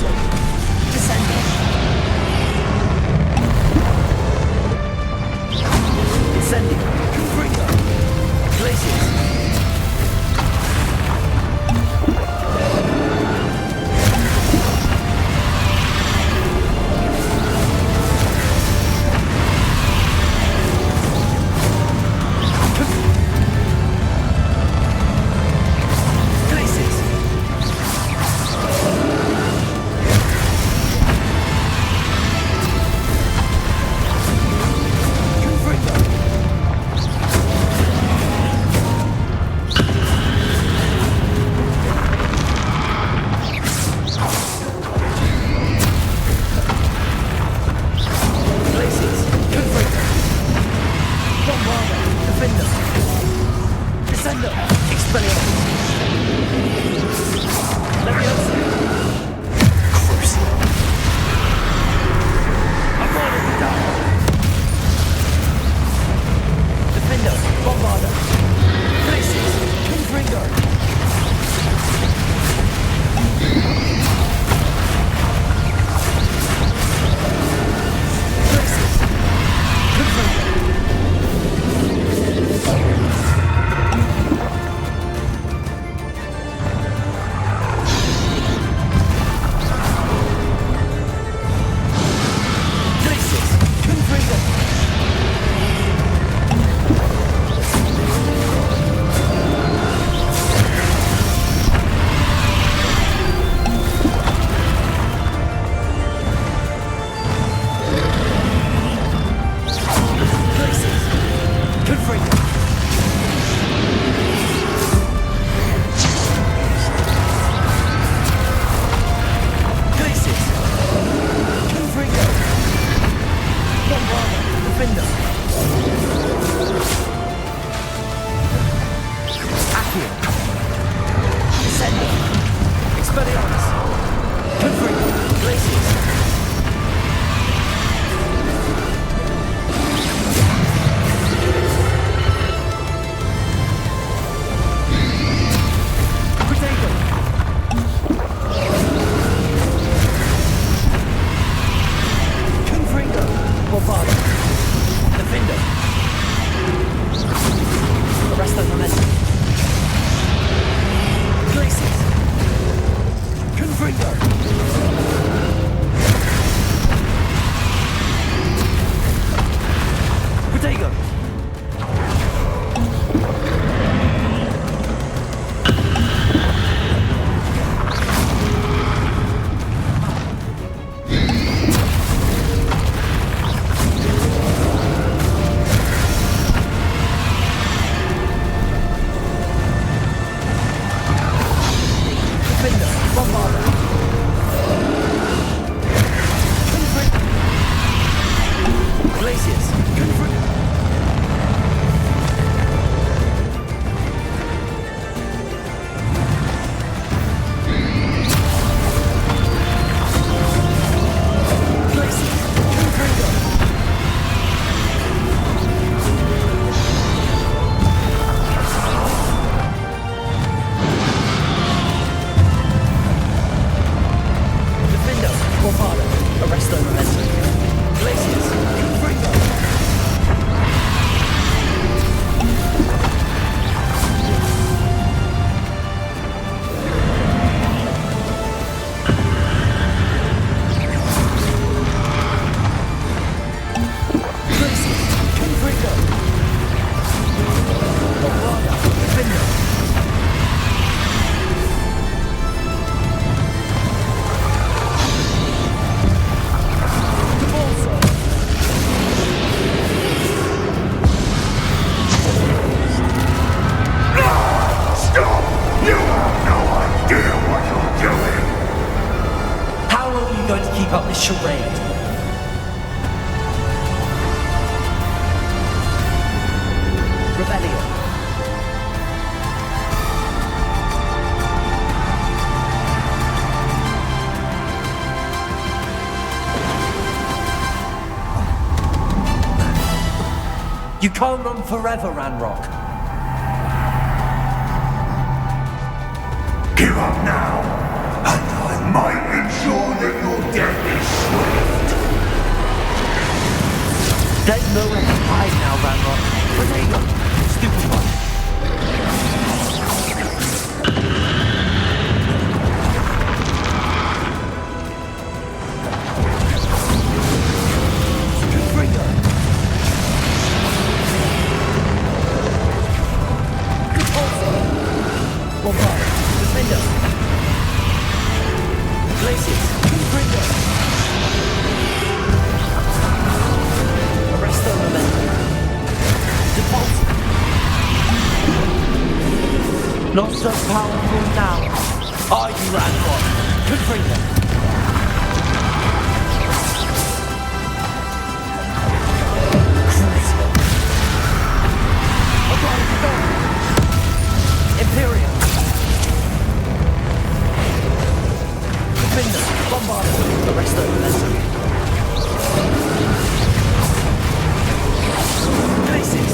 A: You can't run forever, Ranrock.
E: Give up now, and I might ensure that your death is swift.
A: There's nowhere to hide now, Ranrock. But there you go. Stupid one. Not so powerful now. Are you, Ranrock? Confringo. Imperium. Confringo. Bombard. Arrest the momentum. Places.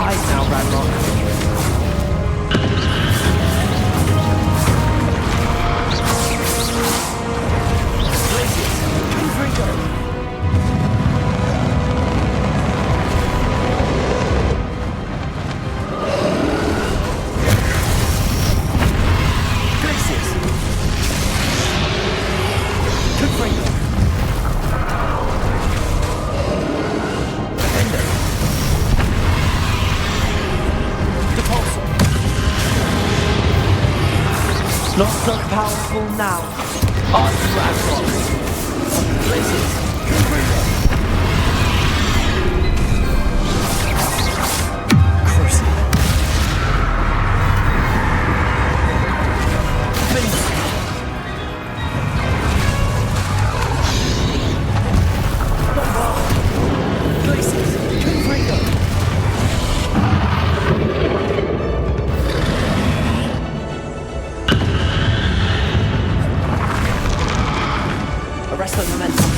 I: hide now, Ranrock. Not so powerful now. On Ranrock. Places. Arrest the momentum.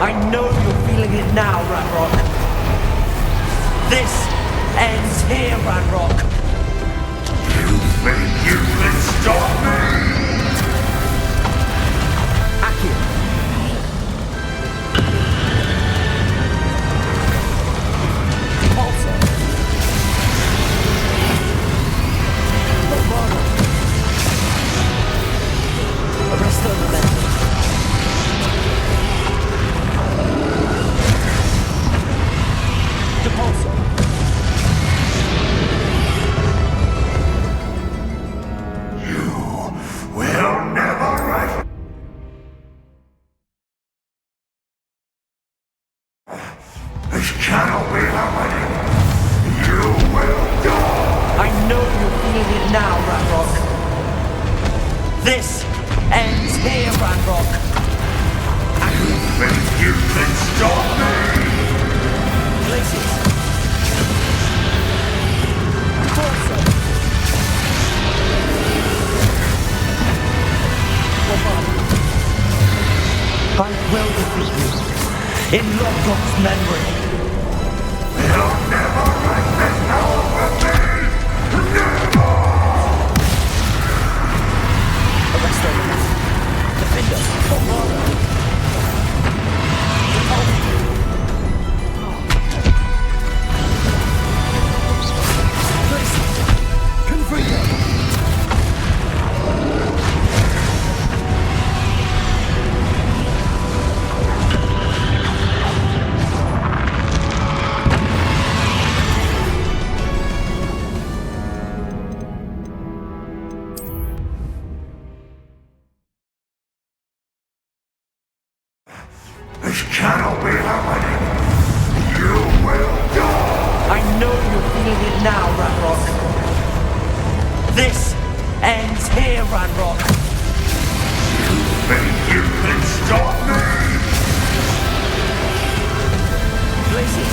I: I know you're feeling it now, Ranrock. This ends here, Ranrock.
E: You think you can stop me?
I: Akio. Pulsar. Romano. Arresto momentum. Depulso.
E: Will never rest. This cannot be happening. You will die.
I: I know you're feeling it now, Ranrock. This ends here, Ranrock.
E: You think you can stop me?
I: Places. Torso. I will defeat you in Logok's memory.
E: You'll never write this power for me. Never.
I: Arresto momentum. Defender. Romano.
E: This cannot be happening. You will die.
I: I know you're feeling it now, Ranrock. This ends here, Ranrock.
E: You think you can stop me?
I: Places.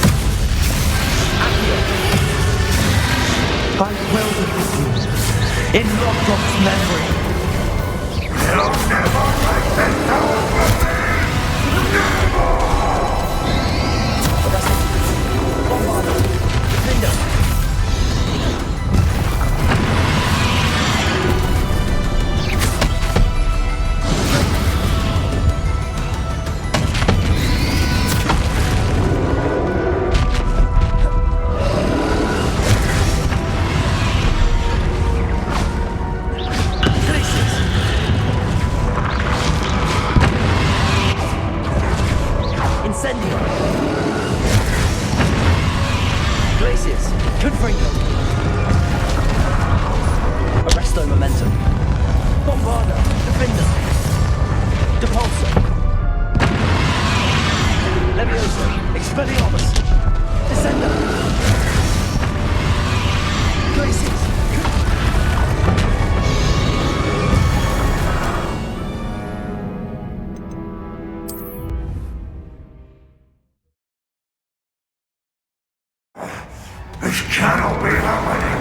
I: Akio. I will defeat you in Logok's memory.
E: You'll never write this power for me. Never.
I: Romano. Defender.
A: Glaciers, Confringo. Arresto Momentum. Bombarda, Defender. Depulso. Levioso, Expelliarmus. Descender. Glaciers.
E: This cannot be happening.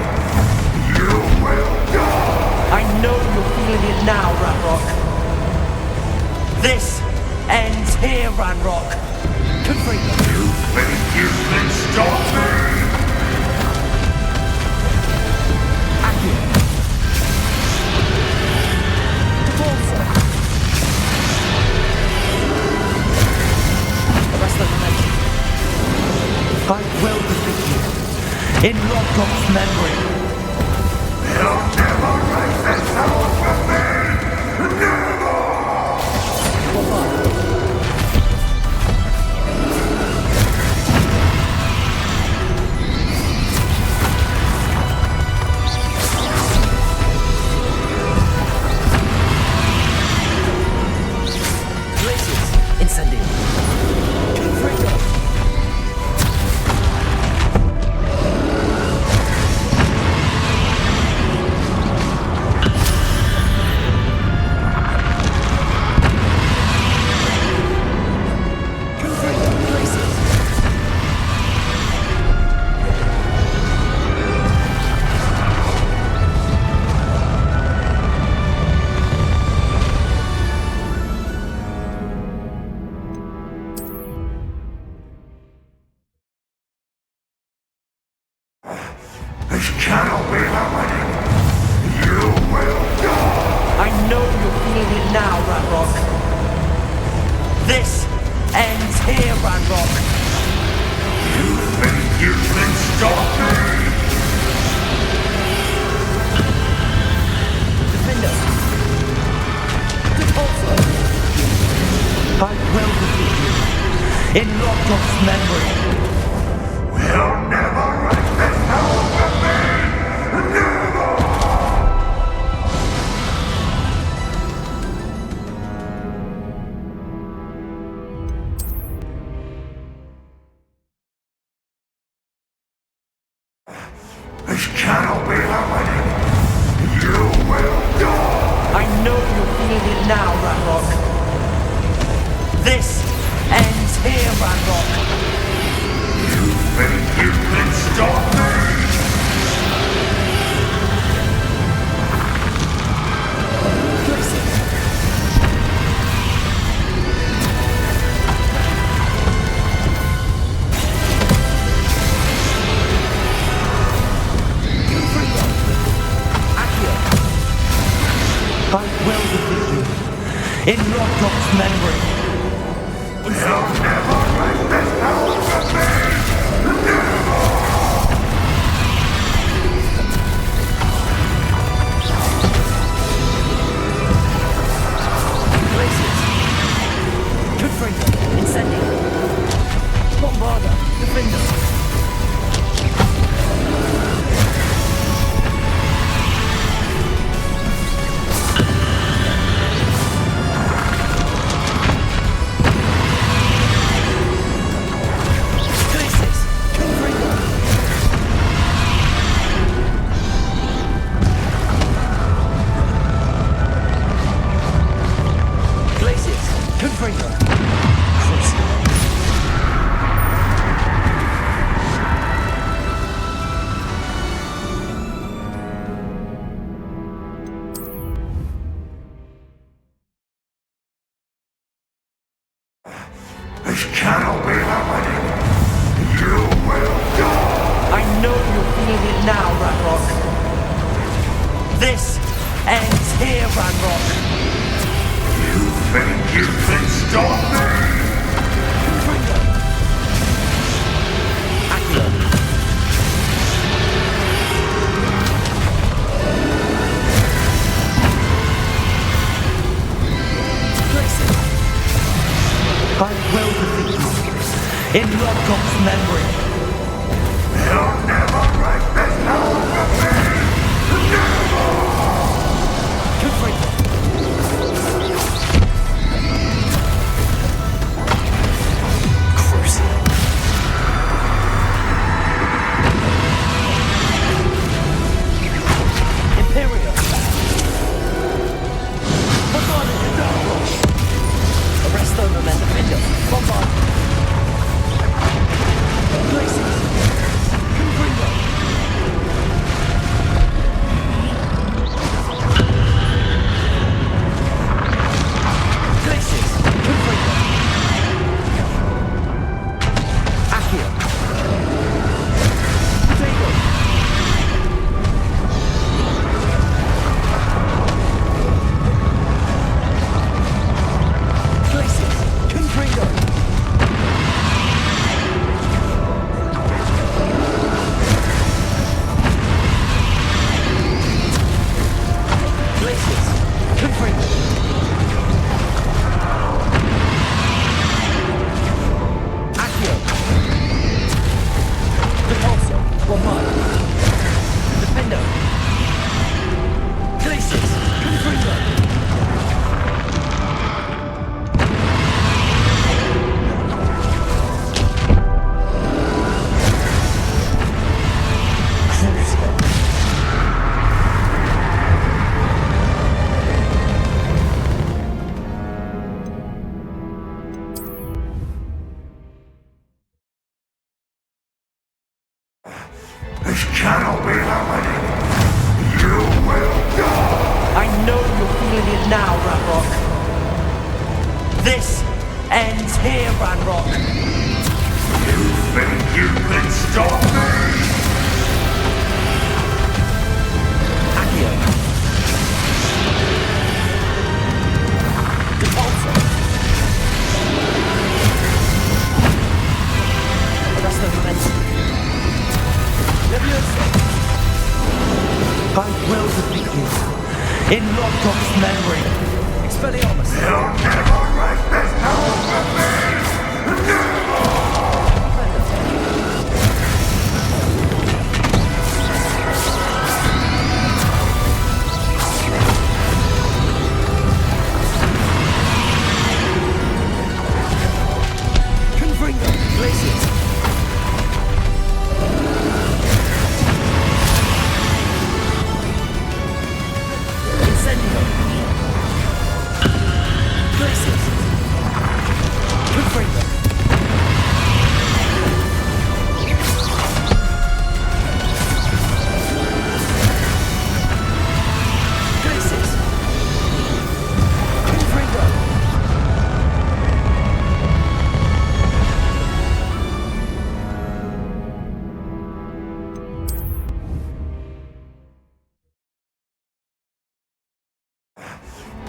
E: You will die.
A: I know you're feeling it now, Ranrock. This ends here, Ranrock. Confringo.
E: You think you can stop me?
A: Accio. Depulso. Arresto Momentum. I will defeat you. In Rodgoth's memory.
E: You'll never raise this power from me! Never!
A: Glaciers, Incendio. Confringo.
E: This cannot be happening. You will die.
A: I know you're feeling it now, Ranrock. This ends here, Ranrock.
E: You think you can stop me?
A: Defender. Depulso. I will defeat you. In Rodgoth's memory.
E: We'll never raise this power from me! Never! This cannot be happening! You will die!
A: I know you're feeling it now, Ranrock. This ends here, Ranrock.
E: You think you can stop me?
A: I will defeat you. In Rodgoth's memory.
E: You'll never raise this power from me! Never!
A: Glaciers. Confringo. Incendio. Bombarda. Defender. Confringo.
E: This cannot be happening! You will die!
A: I know you're feeling it now, Ranrock. This ends here, Ranrock.
E: You think you can stop me?
A: Confringo. Accio. I will defeat you. In Rodgoth's memory.
E: This cannot be happening. You will die.
A: I know you're feeling it now, Ranrock. This ends here, Ranrock.
E: You think you can stop me?
A: Accio. Depulso. Arrest the momentum. I will defeat you. In Lodgok's memory. Expelliarmus.
E: You'll never write this power from me!
A: Confringo. Glaciers.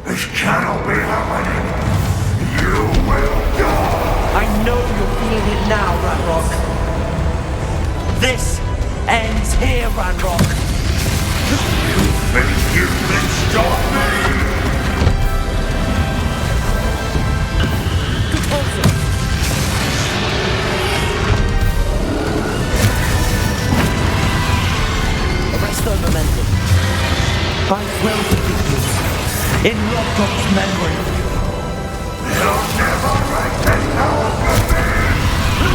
E: This cannot be happening. You will die.
A: I know you're feeling it now, Ranrock. This ends here, Ranrock.
E: You think you can stop me?
A: Depulso. Arrest the momentum. I will defeat you. In Lodgok's memory.
E: You'll never write this power from me!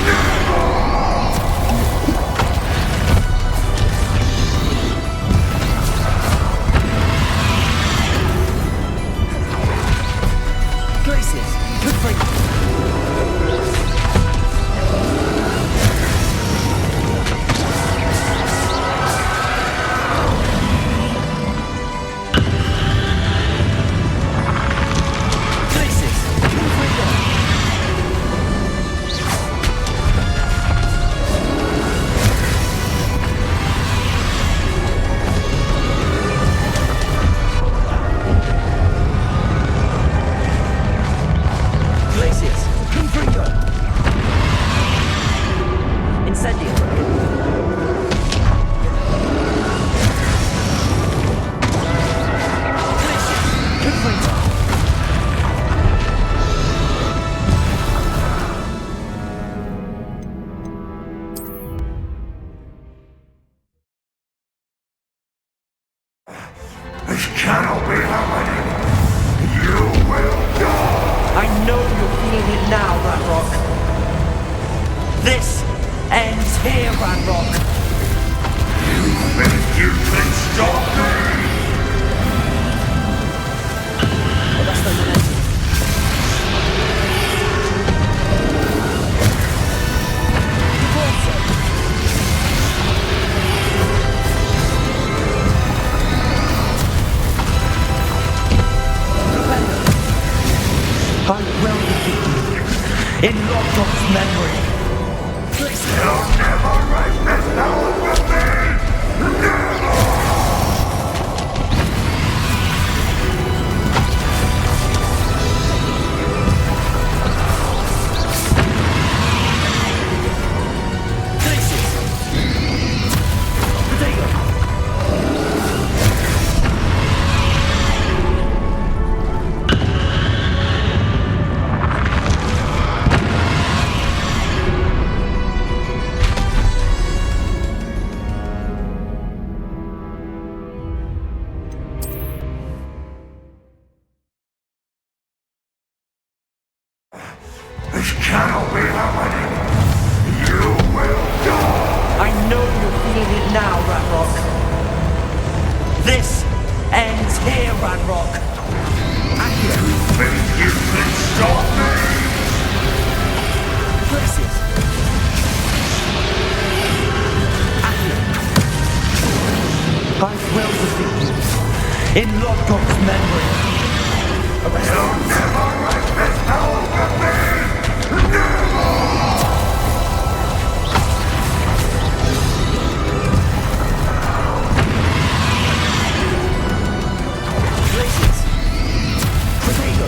E: Never!
A: Glaciers. Confringo.
E: cannot be happening! You will die!
A: I know you're feeling it now, Ranrock. This ends here, Ranrock.
E: You think you can stop me?
A: Well, that's no momentum. I will defeat you in Lockdown's memory.
E: You'll never write this power with me! Never! This cannot be happening! You will die!
A: I know you're feeling it now, Ranrock. This ends here, Ranrock.
E: You think you can stop me?
A: Places. I will defeat you in Lockdown's memory.
E: You'll never write this power with me! Never!
A: Places. Potato.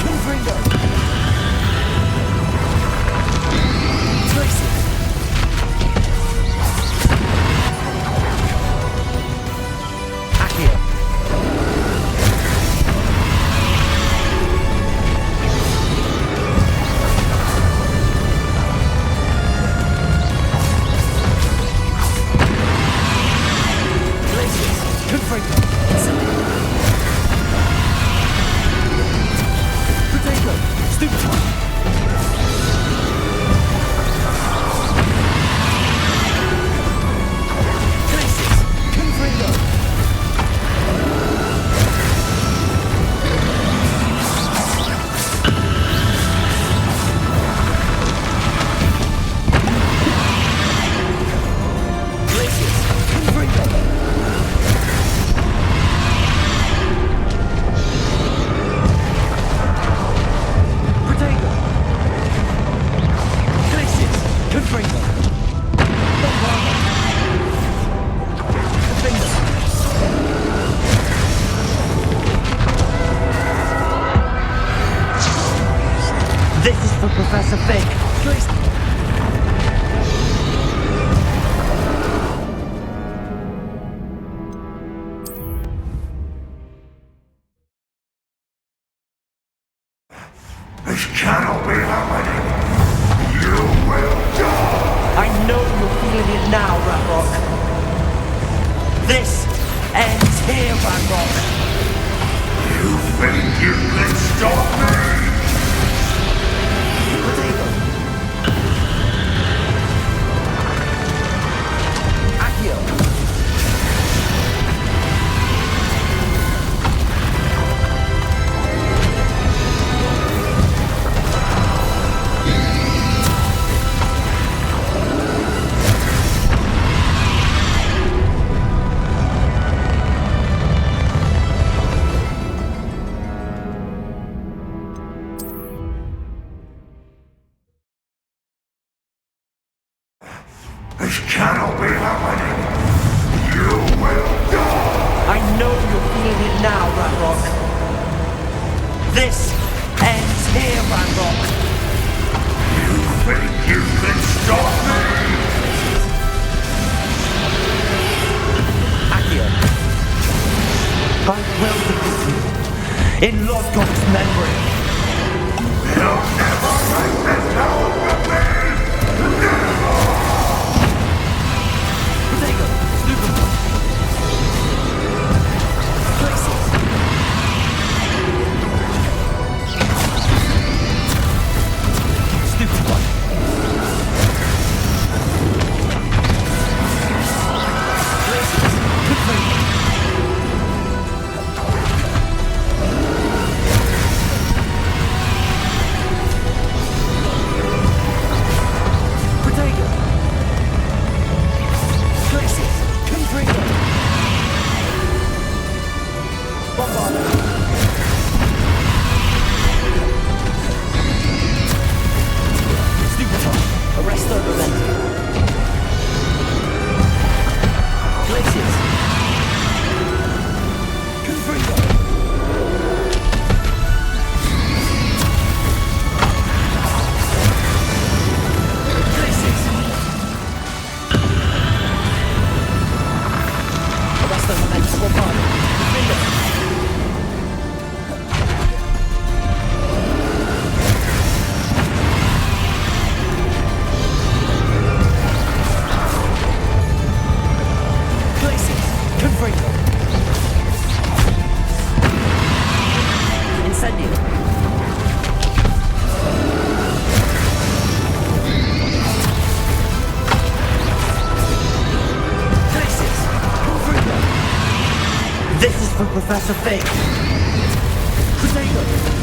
A: Confringo. Places. Accio. Places. Confringo. Potato. Stupid one. Places. Confringo. Places. Confringo. Potato. Places. Confringo. Bombarda. Finger. This is for Professor Fig. Please.
E: This cannot be happening! You will die!
A: I know you're feeling it now, Ranrock. This ends here, Ranrock.
E: You think you can stop me?
A: Potato. Accio.
E: This cannot be happening! You will die!
A: I know you're feeling it now, Ranrock. This ends here, Ranrock.
E: You think you can stop me?
A: Accio. I will defeat you in Lockdown's memory.
E: You'll never write this power with me! Never!
A: Potato. Professor Fig. Crusader.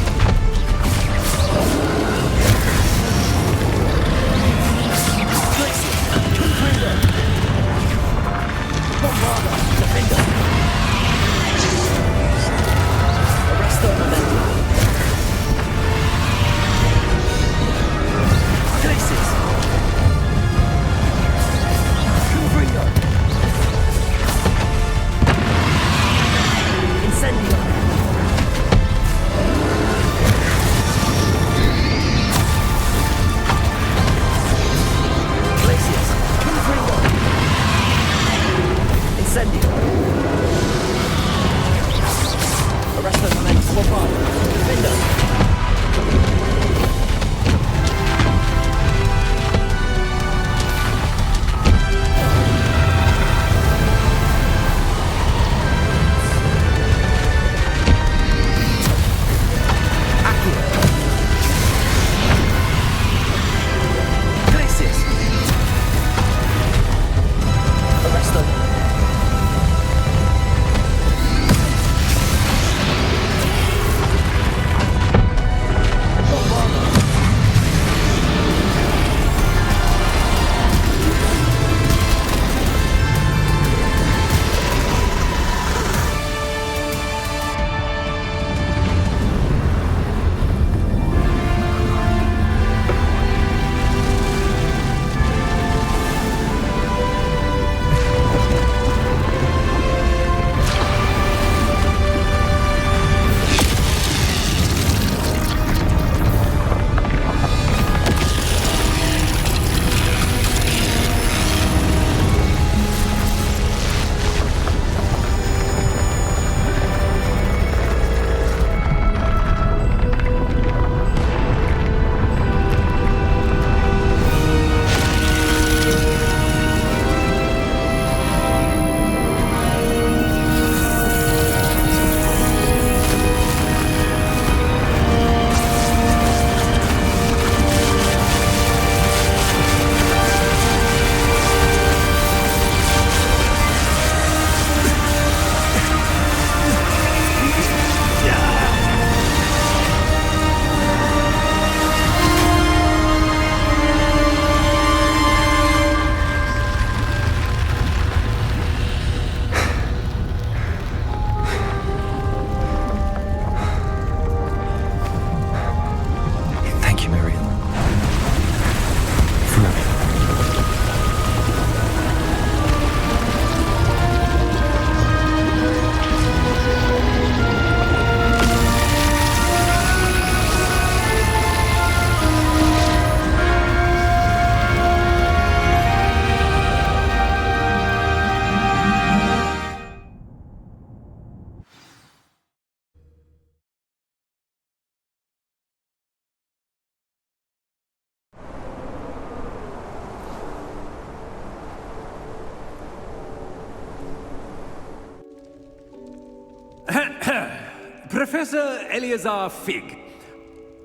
N: Professor Eleazar Fig,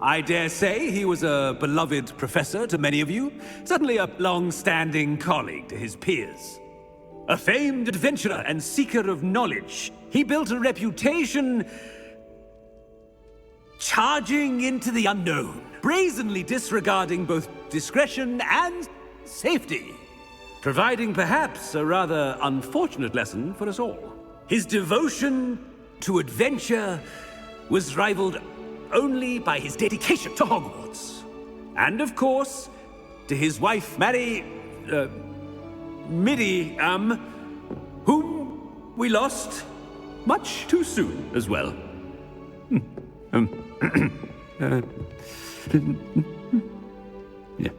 N: I dare say he was a beloved professor to many of you, certainly a long-standing colleague to his peers. A famed adventurer and seeker of knowledge, he built a reputation charging into the unknown, brazenly disregarding both discretion and safety, providing perhaps a rather unfortunate lesson for us all. His devotion to adventure was rivaled only by his dedication to Hogwarts. And of course, to his wife, Middy, whom we lost much too soon as well. Yeah.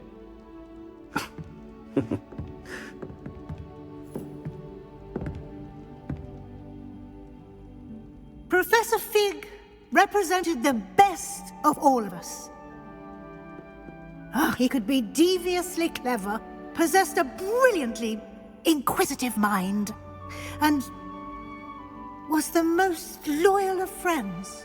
O: Professor Fig represented the best of all of us. He could be deviously clever, possessed a brilliantly inquisitive mind, and was the most loyal of friends.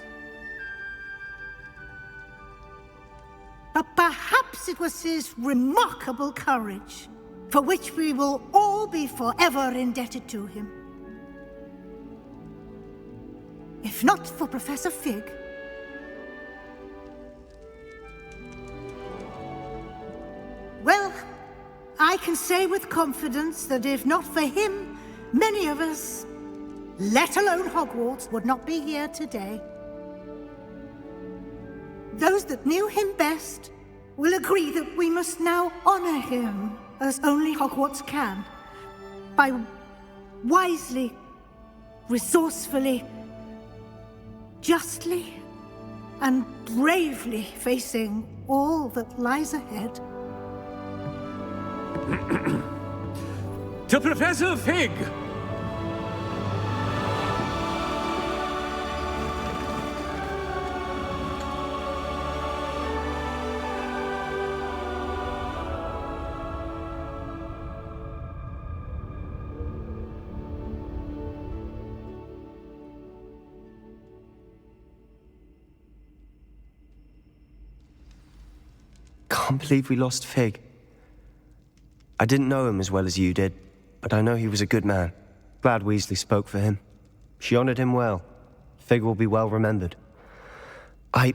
O: But perhaps it was his remarkable courage, for which we will all be forever indebted to him. If not for Professor Fig, well, I can say with confidence that if not for him, many of us, let alone Hogwarts, would not be here today. Those that knew him best will agree that we must now honor him as only Hogwarts can, by wisely, resourcefully, justly, and bravely facing all that lies ahead.
N: To Professor Fig!
J: Can't believe we lost Fig. I didn't know him as well as you did, but I know he was a good man. Glad Weasley spoke for him. She honored him well. Fig will be well remembered. I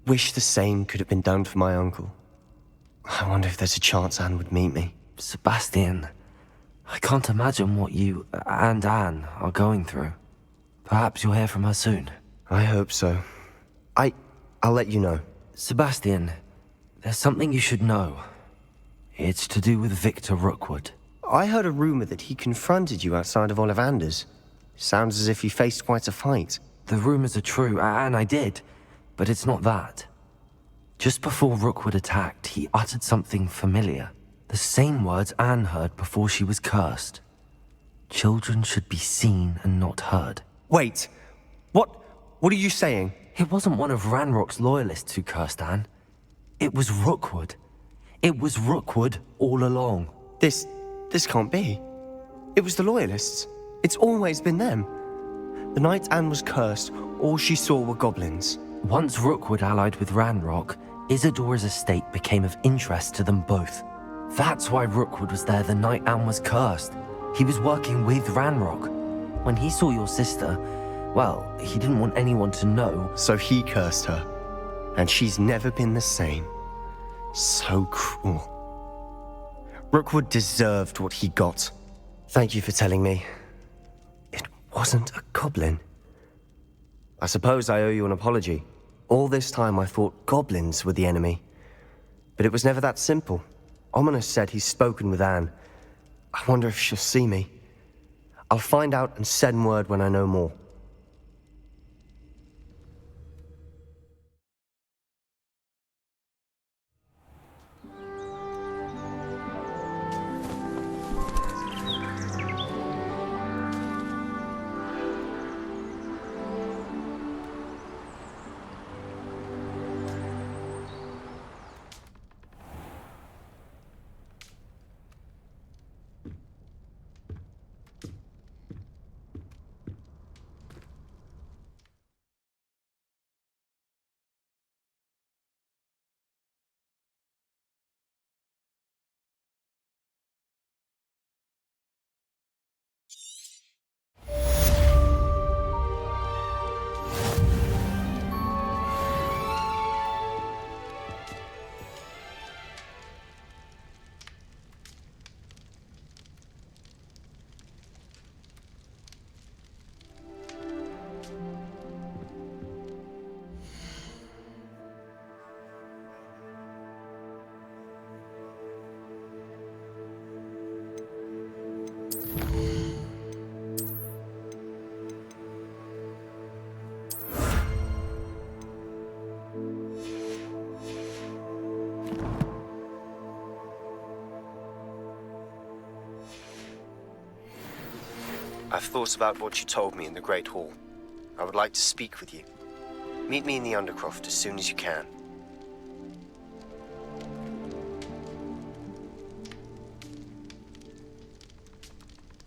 J: wish the same could have been done for my uncle. I wonder if there's a chance Anne would meet me.
A: Sebastian, I can't imagine what you and Anne are going through. Perhaps you'll hear from her soon.
J: I hope so. I'll let you know.
A: Sebastian, there's something you should know. It's to do with Victor Rookwood.
J: I heard a rumor that he confronted you outside of Ollivander's. Sounds as if you faced quite a fight.
A: The rumors are true, and I did, but it's not that. Just before Rookwood attacked, he uttered something familiar. The same words Anne heard before she was cursed. Children should be seen and not heard.
J: Wait, what are you saying?
A: It wasn't one of Ranrock's loyalists who cursed Anne. It was Rookwood. It was Rookwood all along.
J: This can't be. It was the Loyalists. It's always been them. The night Anne was cursed, all she saw were goblins.
A: Once Rookwood allied with Ranrock, Isadora's estate became of interest to them both. That's why Rookwood was there the night Anne was cursed. He was working with Ranrock. When he saw your sister, well, he didn't want anyone to know.
J: So he cursed her. And she's never been the same. So cruel. Rookwood deserved what he got. Thank you for telling me. It wasn't a goblin. I suppose I owe you an apology. All this time I thought goblins were the enemy. But it was never that simple. Ominous said he's spoken with Anne. I wonder if she'll see me. I'll find out and send word when I know more.
P: I've thought about what you told me in the Great Hall. I would like to speak with you. Meet me in the Undercroft as soon as you can.